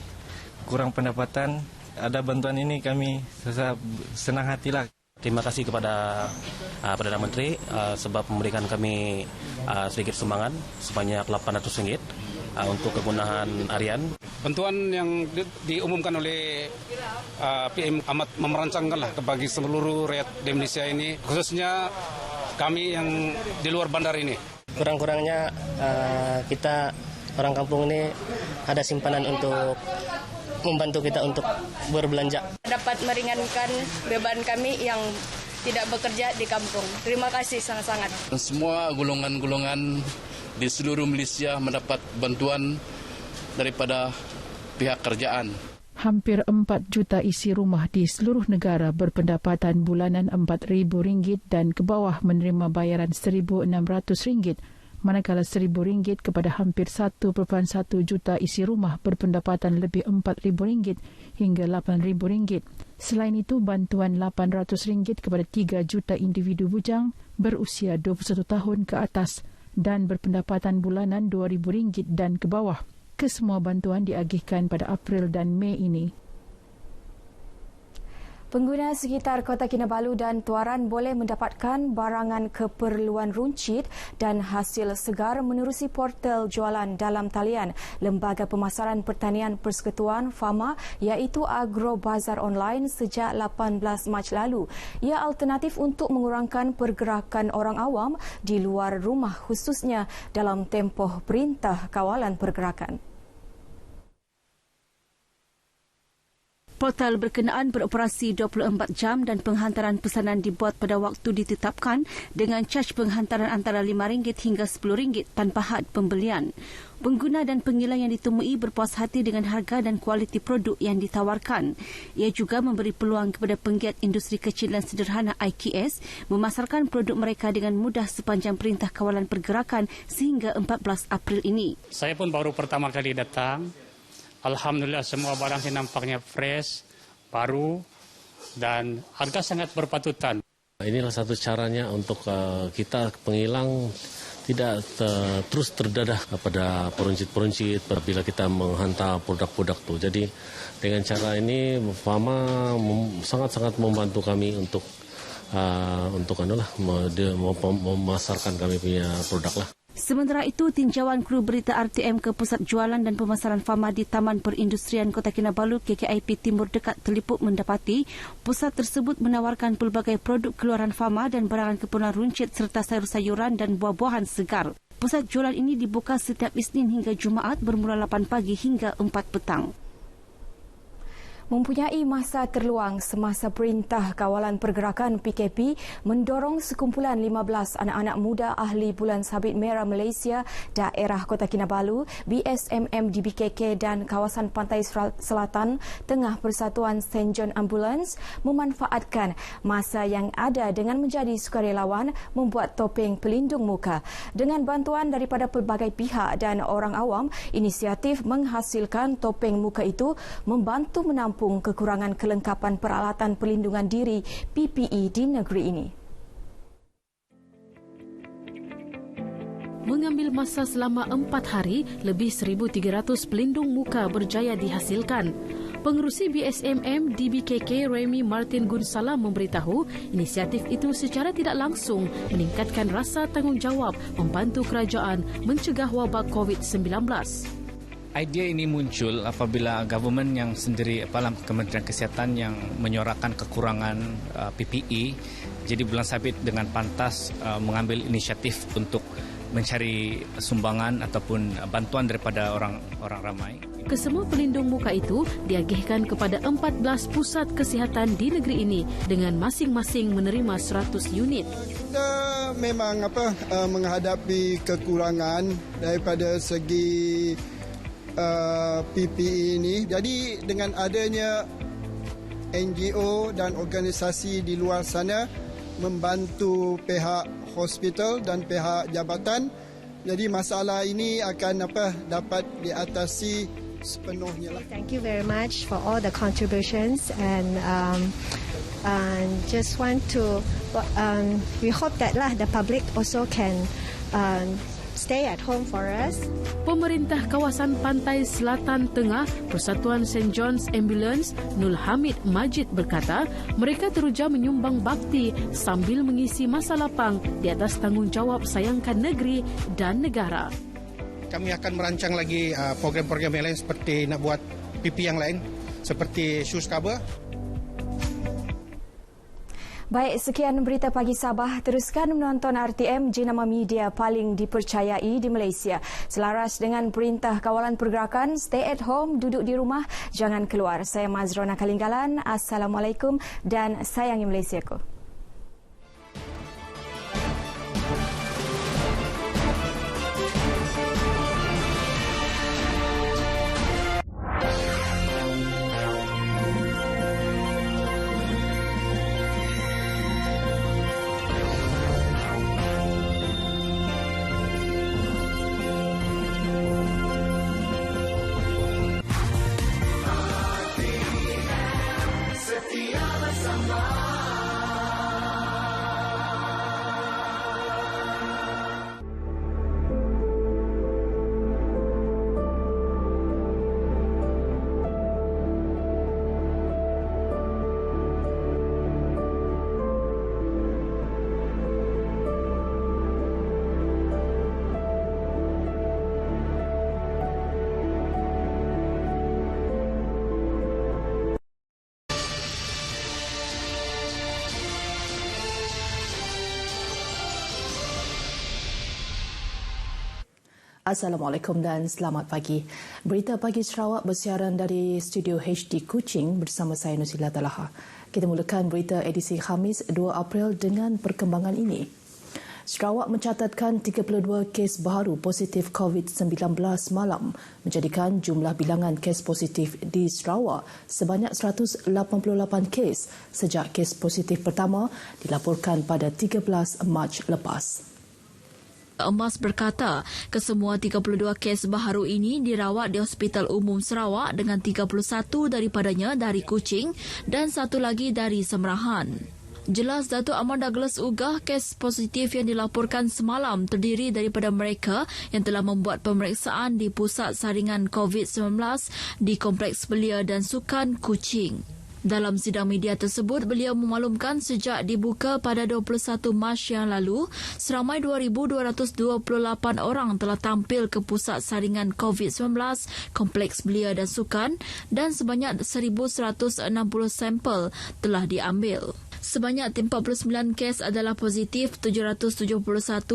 kurang pendapatan, ada bantuan ini kami senang hatilah. Terima kasih kepada Perdana Menteri sebab memberikan kami sedikit sumbangan sebanyak RM800 untuk kegunaan harian. Bantuan yang diumumkan oleh PM amat memerancangkanlah bagi seluruh rakyat di Indonesia ini, khususnya kami yang di luar bandar ini. Kurang-kurangnya kita orang kampung ini ada simpanan untuk membantu kita untuk berbelanja. Dapat meringankan beban kami yang tidak bekerja di kampung. Terima kasih sangat-sangat. Semua golongan-golongan di seluruh Malaysia mendapat bantuan daripada pihak kerajaan. Hampir 4 juta isi rumah di seluruh negara berpendapatan bulanan RM4,000 dan ke bawah menerima bayaran RM1,600, manakala RM1,000 kepada hampir 1.1 juta isi rumah berpendapatan lebih RM4,000 hingga RM8,000. Selain itu, bantuan RM800 kepada 3 juta individu bujang berusia 21 tahun ke atas dan berpendapatan bulanan RM2,000 dan ke bawah. Kesemua bantuan diagihkan pada April dan Mei ini. Pengguna sekitar Kota Kinabalu dan Tuaran boleh mendapatkan barangan keperluan runcit dan hasil segar menerusi portal jualan dalam talian Lembaga Pemasaran Pertanian Persekutuan FAMA iaitu Agro Bazar Online sejak 18 Mac lalu. Ia alternatif untuk mengurangkan pergerakan orang awam di luar rumah khususnya dalam tempoh Perintah Kawalan Pergerakan. Portal berkenaan beroperasi 24 jam dan penghantaran pesanan dibuat pada waktu ditetapkan dengan caj penghantaran antara RM5 hingga RM10 tanpa had pembelian. Pengguna dan penggila yang ditemui berpuas hati dengan harga dan kualiti produk yang ditawarkan. Ia juga memberi peluang kepada penggiat industri kecil dan sederhana IKS memasarkan produk mereka dengan mudah sepanjang Perintah Kawalan Pergerakan sehingga 14 April ini. Saya pun baru pertama kali datang. Alhamdulillah semua barang ini nampaknya fresh, baru, dan harga sangat berpatutan. Inilah satu caranya untuk kita penghilang tidak terus terdadah pada peruncit-peruncit bila kita menghantar produk-produk itu. Jadi dengan cara ini FAMA sangat-sangat membantu kami untuk memasarkan kami punya produk lah. Sementara itu, tinjauan kru berita RTM ke Pusat Jualan dan Pemasaran FAMA di Taman Perindustrian Kota Kinabalu KKIP Timur Dekat Telipuk mendapati pusat tersebut menawarkan pelbagai produk keluaran FAMA dan barangan keperluan runcit serta sayur-sayuran dan buah-buahan segar. Pusat jualan ini dibuka setiap Isnin hingga Jumaat bermula 8 pagi hingga 4 petang. Mempunyai masa terluang semasa Perintah Kawalan Pergerakan PKP mendorong sekumpulan 15 anak-anak muda ahli Bulan Sabit Merah Malaysia daerah Kota Kinabalu, BSMM DBKK dan kawasan Pantai Selatan Tengah Persatuan St. John Ambulance memanfaatkan masa yang ada dengan menjadi sukarelawan membuat topeng pelindung muka. Dengan bantuan daripada pelbagai pihak dan orang awam, inisiatif menghasilkan topeng muka itu membantu menampung kekurangan kelengkapan peralatan perlindungan diri PPE di negeri ini. Mengambil masa selama 4 hari, lebih 1,300 pelindung muka berjaya dihasilkan. Pengerusi BSMM DBKK Remy Martin Gunsala memberitahu inisiatif itu secara tidak langsung meningkatkan rasa tanggungjawab membantu kerajaan mencegah wabak COVID-19. Idea ini muncul apabila government yang sendiri, Kementerian Kesihatan yang menyorakkan kekurangan PPE. Jadi Bulan Sabit dengan pantas mengambil inisiatif untuk mencari sumbangan ataupun bantuan daripada orang ramai. Kesemua pelindung muka itu diagihkan kepada 14 pusat kesihatan di negeri ini dengan masing-masing menerima 100 unit. Kita memang menghadapi kekurangan daripada segi PPE ini. Jadi dengan adanya NGO dan organisasi di luar sana membantu pihak hospital dan pihak jabatan, jadi masalah ini akan dapat diatasi sepenuhnya lah. Thank you very much for all the contributions and just want to we hope that the public also can stay at home for us. Pemerintah kawasan Pantai Selatan Tengah Persatuan St. John's Ambulance Nur Hamid Majid berkata mereka teruja menyumbang bakti sambil mengisi masa lapang di atas tanggungjawab sayangkan negeri dan negara. Kami akan merancang lagi program-program yang lain seperti nak buat PP yang lain seperti shoes cover. Baik, sekian berita pagi Sabah. Teruskan menonton RTM, jenama media paling dipercayai di Malaysia. Selaras dengan Perintah Kawalan Pergerakan, stay at home, duduk di rumah, jangan keluar. Saya Mazrona Kalinggalan. Assalamualaikum dan sayangi Malaysiaku. Setia bersama. Assalamualaikum dan selamat pagi. Berita Pagi Sarawak bersiaran dari Studio HD Kuching bersama saya Nusila Talaha. Kita mulakan berita edisi Khamis 2 April dengan perkembangan ini. Sarawak mencatatkan 32 kes baru positif COVID-19 malam, menjadikan jumlah bilangan kes positif di Sarawak sebanyak 188 kes sejak kes positif pertama dilaporkan pada 13 Mac lepas. Emas berkata, kesemua 32 kes baharu ini dirawat di Hospital Umum Sarawak dengan 31 daripadanya dari Kuching dan satu lagi dari Semerahan. Jelas Datuk Amar Douglas Ugah kes positif yang dilaporkan semalam terdiri daripada mereka yang telah membuat pemeriksaan di Pusat Saringan COVID-19 di Kompleks Belia dan Sukan Kuching. Dalam sidang media tersebut, beliau memaklumkan sejak dibuka pada 21 Mac yang lalu, seramai 2,228 orang telah tampil ke Pusat Saringan COVID-19, Kompleks Belia dan Sukan dan sebanyak 1,160 sampel telah diambil. Sebanyak 49 kes adalah positif, 771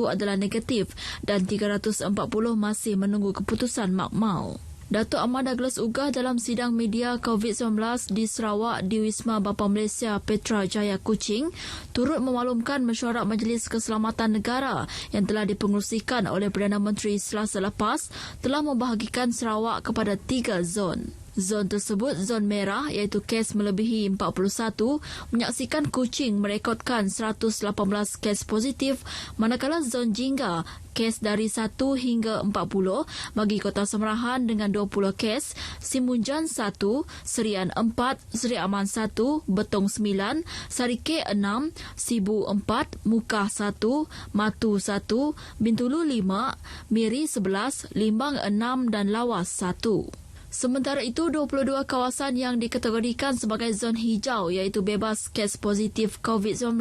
adalah negatif dan 340 masih menunggu keputusan makmal. Datuk Amar Douglas Ugah dalam sidang media COVID-19 di Sarawak di Wisma Bapa Malaysia Petra Jaya Kuching turut memaklumkan mesyuarat Majlis Keselamatan Negara yang telah dipengerusikan oleh Perdana Menteri Selasa lepas telah membahagikan Sarawak kepada 3 zon. Zon tersebut, zon merah iaitu kes melebihi 41, menyaksikan Kuching merekodkan 118 kes positif, manakala zon jingga, kes dari 1 hingga 40 bagi Kota Semerahan dengan 20 kes, Simunjan 1, Serian 4, Seri Aman 1, Betong 9, Sarike 6, Sibu 4, Mukah 1, Matu 1, Bintulu 5, Miri 11, Limbang 6 dan Lawas 1. Sementara itu, 22 kawasan yang dikategorikan sebagai zon hijau iaitu bebas kes positif COVID-19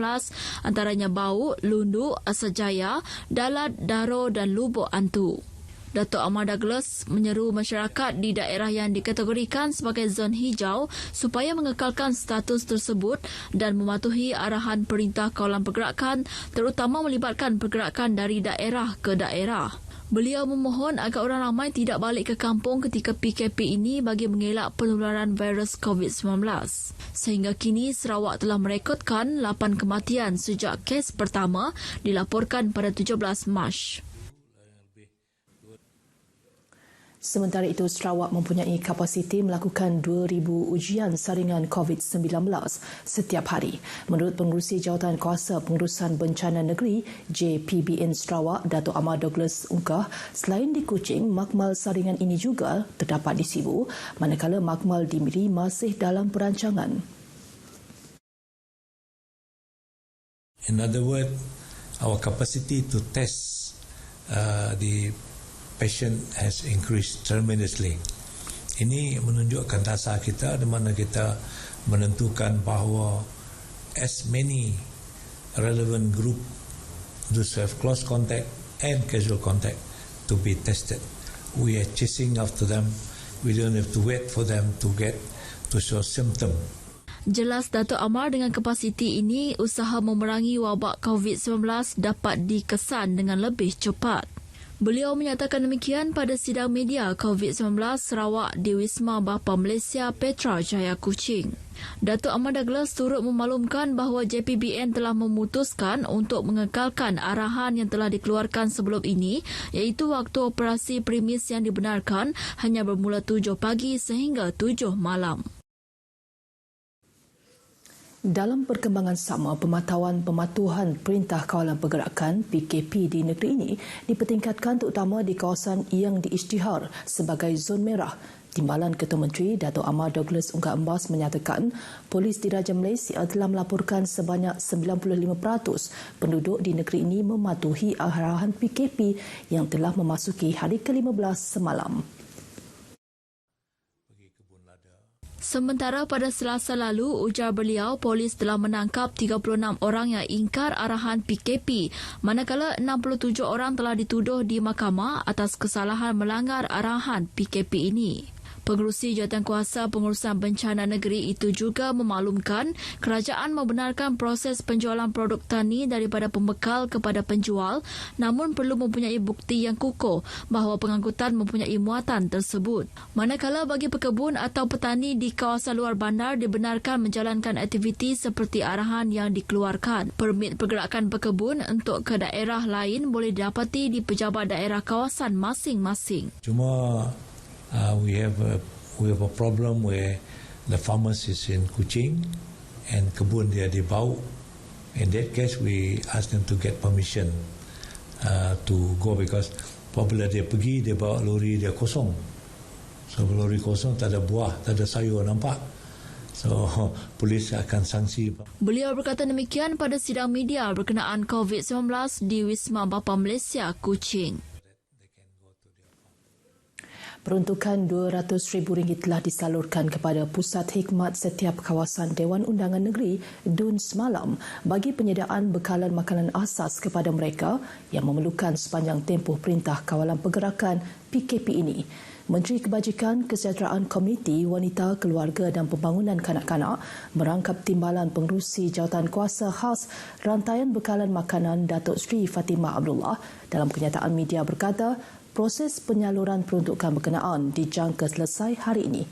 antaranya Bau, Lundu, Asajaya, Dalat, Daro dan Lubuk Antu. Datuk Amar Douglas menyeru masyarakat di daerah yang dikategorikan sebagai zon hijau supaya mengekalkan status tersebut dan mematuhi arahan Perintah Kawalan Pergerakan terutama melibatkan pergerakan dari daerah ke daerah. Beliau memohon agar orang ramai tidak balik ke kampung ketika PKP ini bagi mengelak penularan virus COVID-19. Sehingga kini Sarawak telah merekodkan 8 kematian sejak kes pertama dilaporkan pada 17 Mac. Sementara itu, Sarawak mempunyai kapasiti melakukan 2,000 ujian saringan COVID-19 setiap hari. Menurut Pengerusi Jawatan Kuasa Pengurusan Bencana Negeri JPBN Sarawak, Datuk Amar Douglas Ugah, selain di Kuching, makmal saringan ini juga terdapat di Sibu, manakala makmal di Miri masih dalam perancangan. In other words, our capacity to test the patient has increased tremendously. Ini menunjukkan dasar kita di mana kita menentukan bahawa as many relevant group, those who have close contact and casual contact, to be tested. We are chasing after them. We don't have to wait for them to show symptom. Jelas Datuk Amar dengan kapasiti ini, usaha memerangi wabak COVID-19 dapat dikesan dengan lebih cepat. Beliau menyatakan demikian pada sidang media COVID-19 Sarawak di Wisma Bapa Malaysia Petra Jaya Kuching. Datuk Amar Douglas turut memaklumkan bahawa JPBN telah memutuskan untuk mengekalkan arahan yang telah dikeluarkan sebelum ini iaitu waktu operasi premis yang dibenarkan hanya bermula 7 pagi sehingga 7 malam. Dalam perkembangan sama, pematuhan Perintah Kawalan Pergerakan PKP di negeri ini dipertingkatkan terutama di kawasan yang diisytihar sebagai zon merah. Timbalan Ketua Menteri Datuk Amar Douglas Ugah Embas menyatakan Polis Diraja Malaysia telah melaporkan sebanyak 95% penduduk di negeri ini mematuhi arahan PKP yang telah memasuki hari ke-15 semalam. Sementara pada Selasa lalu, ujar beliau, polis telah menangkap 36 orang yang ingkar arahan PKP, manakala 67 orang telah dituduh di mahkamah atas kesalahan melanggar arahan PKP ini. Pengerusi Jawatankuasa Pengurusan Bencana Negeri itu juga memaklumkan kerajaan membenarkan proses penjualan produk tani daripada pembekal kepada penjual, namun perlu mempunyai bukti yang kukuh bahawa pengangkutan mempunyai muatan tersebut. Manakala bagi pekebun atau petani di kawasan luar bandar dibenarkan menjalankan aktiviti seperti arahan yang dikeluarkan. Permit pergerakan pekebun untuk ke daerah lain boleh didapati di pejabat daerah kawasan masing-masing. Cuma we have a problem where the farmers is in Kuching and kebun dia di Bau. In that case, we ask them to get permission to go because apabila dia pergi, dia bawa lori dia kosong. So lori kosong, tak ada buah, tak ada sayur nampak. So polis akan sanksi. Beliau berkata demikian pada sidang media berkenaan COVID-19 di Wisma Bapa Malaysia, Kuching. Peruntukan RM200,000 telah disalurkan kepada Pusat Hikmat setiap kawasan Dewan Undangan Negeri DUN semalam bagi penyediaan bekalan makanan asas kepada mereka yang memerlukan sepanjang tempoh Perintah Kawalan Pergerakan PKP ini. Menteri Kebajikan Kesejahteraan Komuniti Wanita, Keluarga dan Pembangunan Kanak-kanak merangkap Timbalan Pengerusi Jawatankuasa Khas Rantaian Bekalan Makanan Datuk Seri Fatimah Abdullah dalam kenyataan media berkata proses penyaluran peruntukan berkenaan dijangka selesai hari ini.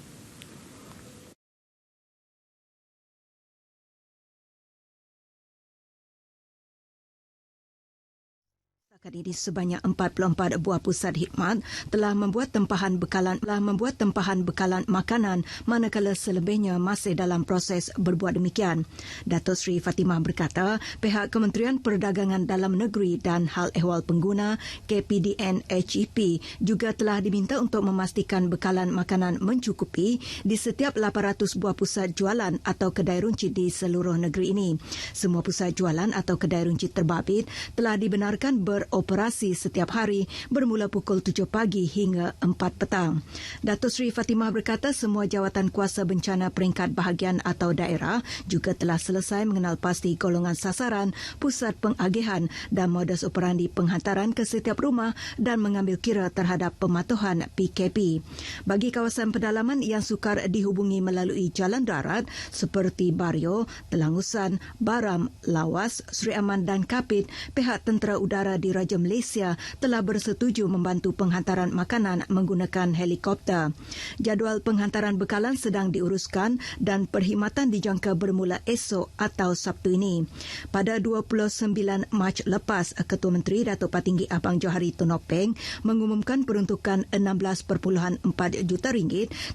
Setakat ini sebanyak 44 buah pusat khidmat telah membuat tempahan bekalan makanan manakala selebihnya masih dalam proses berbuat demikian. Datuk Seri Fatimah berkata, pihak Kementerian Perdagangan Dalam Negeri dan Hal Ehwal Pengguna KPDN HEP juga telah diminta untuk memastikan bekalan makanan mencukupi di setiap 800 buah pusat jualan atau kedai runcit di seluruh negeri ini. Semua pusat jualan atau kedai runcit terbabit telah dibenarkan beroperasi setiap hari bermula pukul 7 pagi hingga 4 petang. Datuk Seri Fatimah berkata semua jawatan kuasa bencana peringkat bahagian atau daerah juga telah selesai mengenal pasti golongan sasaran, pusat pengagihan dan modus operandi penghantaran ke setiap rumah dan mengambil kira terhadap pematuhan PKP. Bagi kawasan pedalaman yang sukar dihubungi melalui jalan darat seperti Bario, Telangusan, Baram, Lawas, Seri Aman dan Kapit, pihak Tentera Udara di Raja Malaysia telah bersetuju membantu penghantaran makanan menggunakan helikopter. Jadual penghantaran bekalan sedang diuruskan dan perkhidmatan dijangka bermula esok atau Sabtu ini. Pada 29 Mac lepas, Ketua Menteri Datuk Patinggi Abang Johari Tun Nopeng mengumumkan peruntukan RM16.4 juta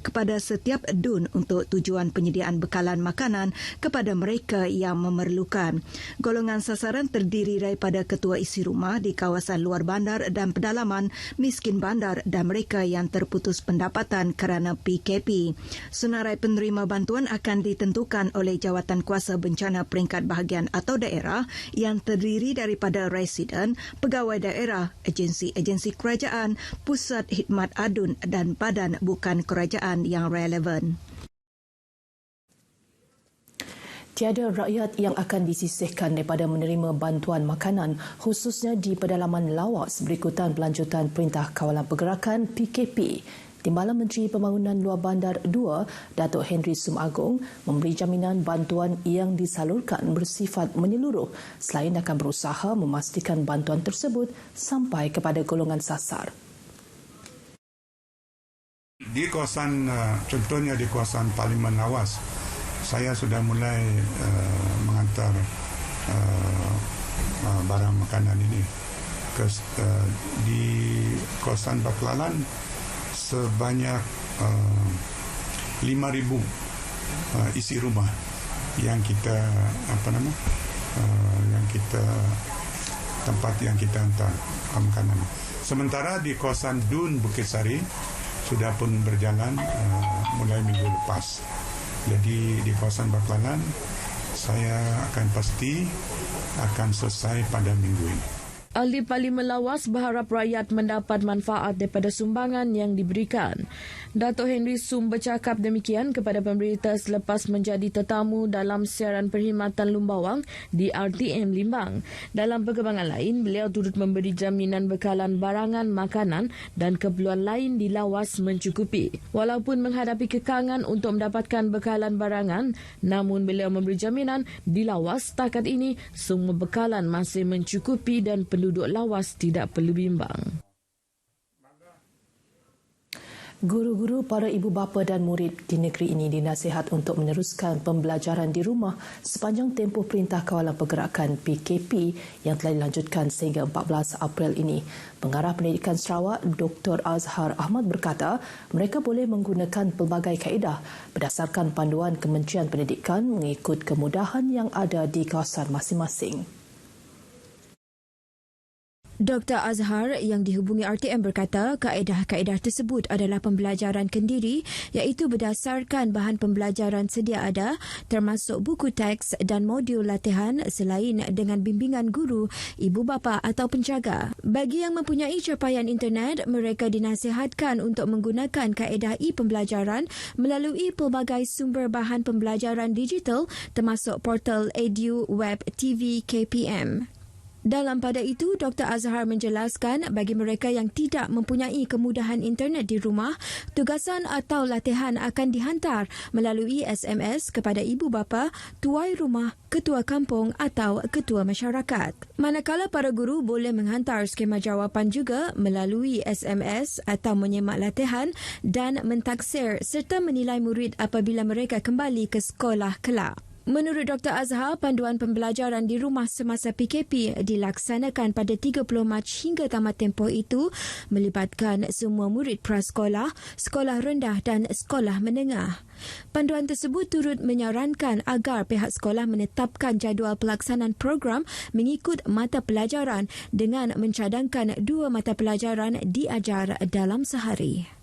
kepada setiap DUN untuk tujuan penyediaan bekalan makanan kepada mereka yang memerlukan. Golongan sasaran terdiri daripada ketua isi rumah di kawasan luar bandar dan pedalaman, miskin bandar dan mereka yang terputus pendapatan kerana PKP. Senarai penerima bantuan akan ditentukan oleh Jawatan Kuasa Bencana Peringkat Bahagian atau daerah yang terdiri daripada residen, pegawai daerah, agensi-agensi kerajaan, pusat khidmat adun dan badan bukan kerajaan yang relevan. Tiada rakyat yang akan disisihkan daripada menerima bantuan makanan khususnya di pedalaman Lawas berikutan pelanjutan Perintah Kawalan Pergerakan PKP. Timbalan Menteri Pembangunan Luar Bandar 2, Datuk Henry Sumagung, memberi jaminan bantuan yang disalurkan bersifat menyeluruh selain akan berusaha memastikan bantuan tersebut sampai kepada golongan sasar. Di kawasan, contohnya di kawasan Parlimen Lawas, saya sudah mulai menghantar barang makanan ini di kawasan Baklalan sebanyak 5,000 isi rumah yang kita tempat yang kita hantar makanan. Sementara di kawasan DUN Bukit Sari sudah pun berjalan mulai minggu lepas. Jadi di kawasan Baklalan saya akan pasti akan selesai pada minggu ini. Ahli Parlimen Lawas berharap rakyat mendapat manfaat daripada sumbangan yang diberikan. Datuk Henry Sum bercakap demikian kepada pemberita selepas menjadi tetamu dalam siaran perkhidmatan Lumbawang di RTM Limbang. Dalam perkembangan lain, beliau turut memberi jaminan bekalan barangan makanan dan keperluan lain di Lawas mencukupi. Walaupun menghadapi kekangan untuk mendapatkan bekalan barangan, namun beliau memberi jaminan di Lawas setakat ini semua bekalan masih mencukupi dan penduduk Lawas tidak perlu bimbang. Guru-guru, para ibu bapa dan murid di negeri ini dinasihat untuk meneruskan pembelajaran di rumah sepanjang tempoh Perintah Kawalan Pergerakan PKP yang telah dilanjutkan sehingga 14 April ini. Pengarah Pendidikan Sarawak, Dr. Azhar Ahmad berkata, mereka boleh menggunakan pelbagai kaedah berdasarkan panduan Kementerian Pendidikan mengikut kemudahan yang ada di kawasan masing-masing. Dr. Azhar yang dihubungi RTM berkata kaedah-kaedah tersebut adalah pembelajaran kendiri iaitu berdasarkan bahan pembelajaran sedia ada termasuk buku teks dan modul latihan selain dengan bimbingan guru, ibu bapa atau penjaga. Bagi yang mempunyai capaian internet, mereka dinasihatkan untuk menggunakan kaedah e-pembelajaran melalui pelbagai sumber bahan pembelajaran digital termasuk portal Edu Web TV KPM. Dalam pada itu, Dr. Azhar menjelaskan bagi mereka yang tidak mempunyai kemudahan internet di rumah, tugasan atau latihan akan dihantar melalui SMS kepada ibu bapa, tuai rumah, ketua kampung atau ketua masyarakat. Manakala para guru boleh menghantar skema jawapan juga melalui SMS atau menyemak latihan dan mentaksir serta menilai murid apabila mereka kembali ke sekolah kelak. Menurut Dr. Azhar, panduan pembelajaran di rumah semasa PKP dilaksanakan pada 30 Mac hingga tamat tempoh itu melibatkan semua murid prasekolah, sekolah rendah dan sekolah menengah. Panduan tersebut turut menyarankan agar pihak sekolah menetapkan jadual pelaksanaan program mengikut mata pelajaran dengan mencadangkan 2 mata pelajaran diajar dalam sehari.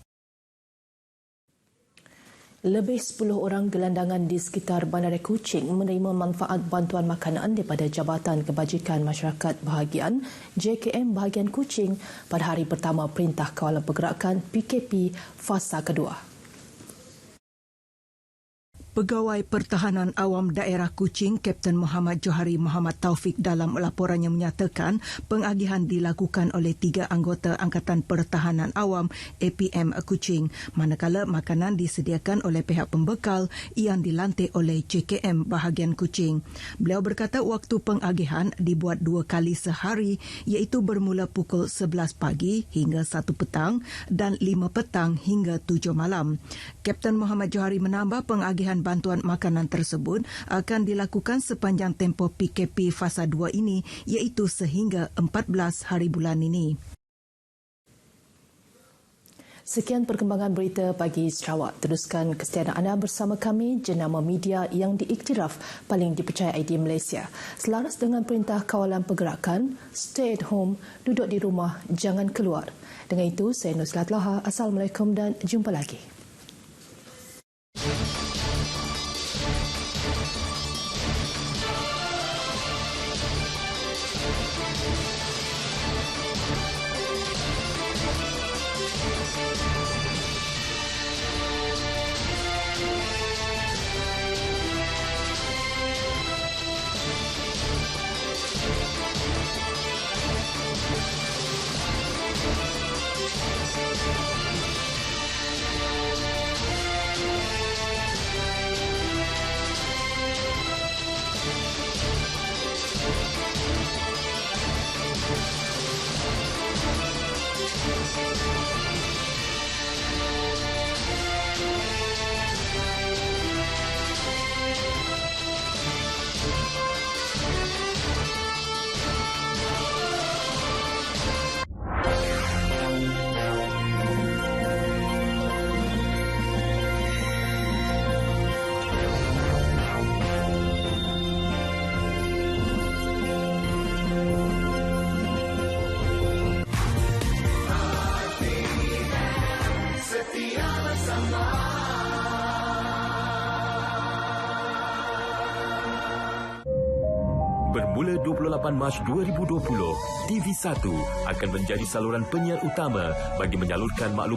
Lebih 10 orang gelandangan di sekitar Bandaraya Kuching menerima manfaat bantuan makanan daripada Jabatan Kebajikan Masyarakat Bahagian JKM Bahagian Kuching pada hari pertama Perintah Kawalan Pergerakan PKP Fasa Kedua. Pegawai Pertahanan Awam Daerah Kuching, Kapten Muhammad Johari Muhammad Taufik dalam laporannya menyatakan pengagihan dilakukan oleh 3 anggota Angkatan Pertahanan Awam APM Kuching, manakala makanan disediakan oleh pihak pembekal yang dilantik oleh JKM Bahagian Kuching. Beliau berkata waktu pengagihan dibuat 2 kali sehari iaitu bermula pukul 11 pagi hingga 1 petang dan 5 petang hingga 7 malam. Kapten Muhammad Johari menambah pengagihan bantuan makanan tersebut akan dilakukan sepanjang tempoh PKP Fasa 2 ini iaitu sehingga 14 hari bulan ini. Sekian perkembangan berita pagi Sarawak. Teruskan kesetiaan anda bersama kami, jenama media yang diiktiraf paling dipercayai di Malaysia. Selaras dengan Perintah Kawalan Pergerakan, stay at home, duduk di rumah, jangan keluar. Dengan itu, saya Nusrat Laha. Assalamualaikum dan jumpa lagi. Bermula 28 Mac 2020, TV1 akan menjadi saluran penyiar utama bagi menyalurkan maklumat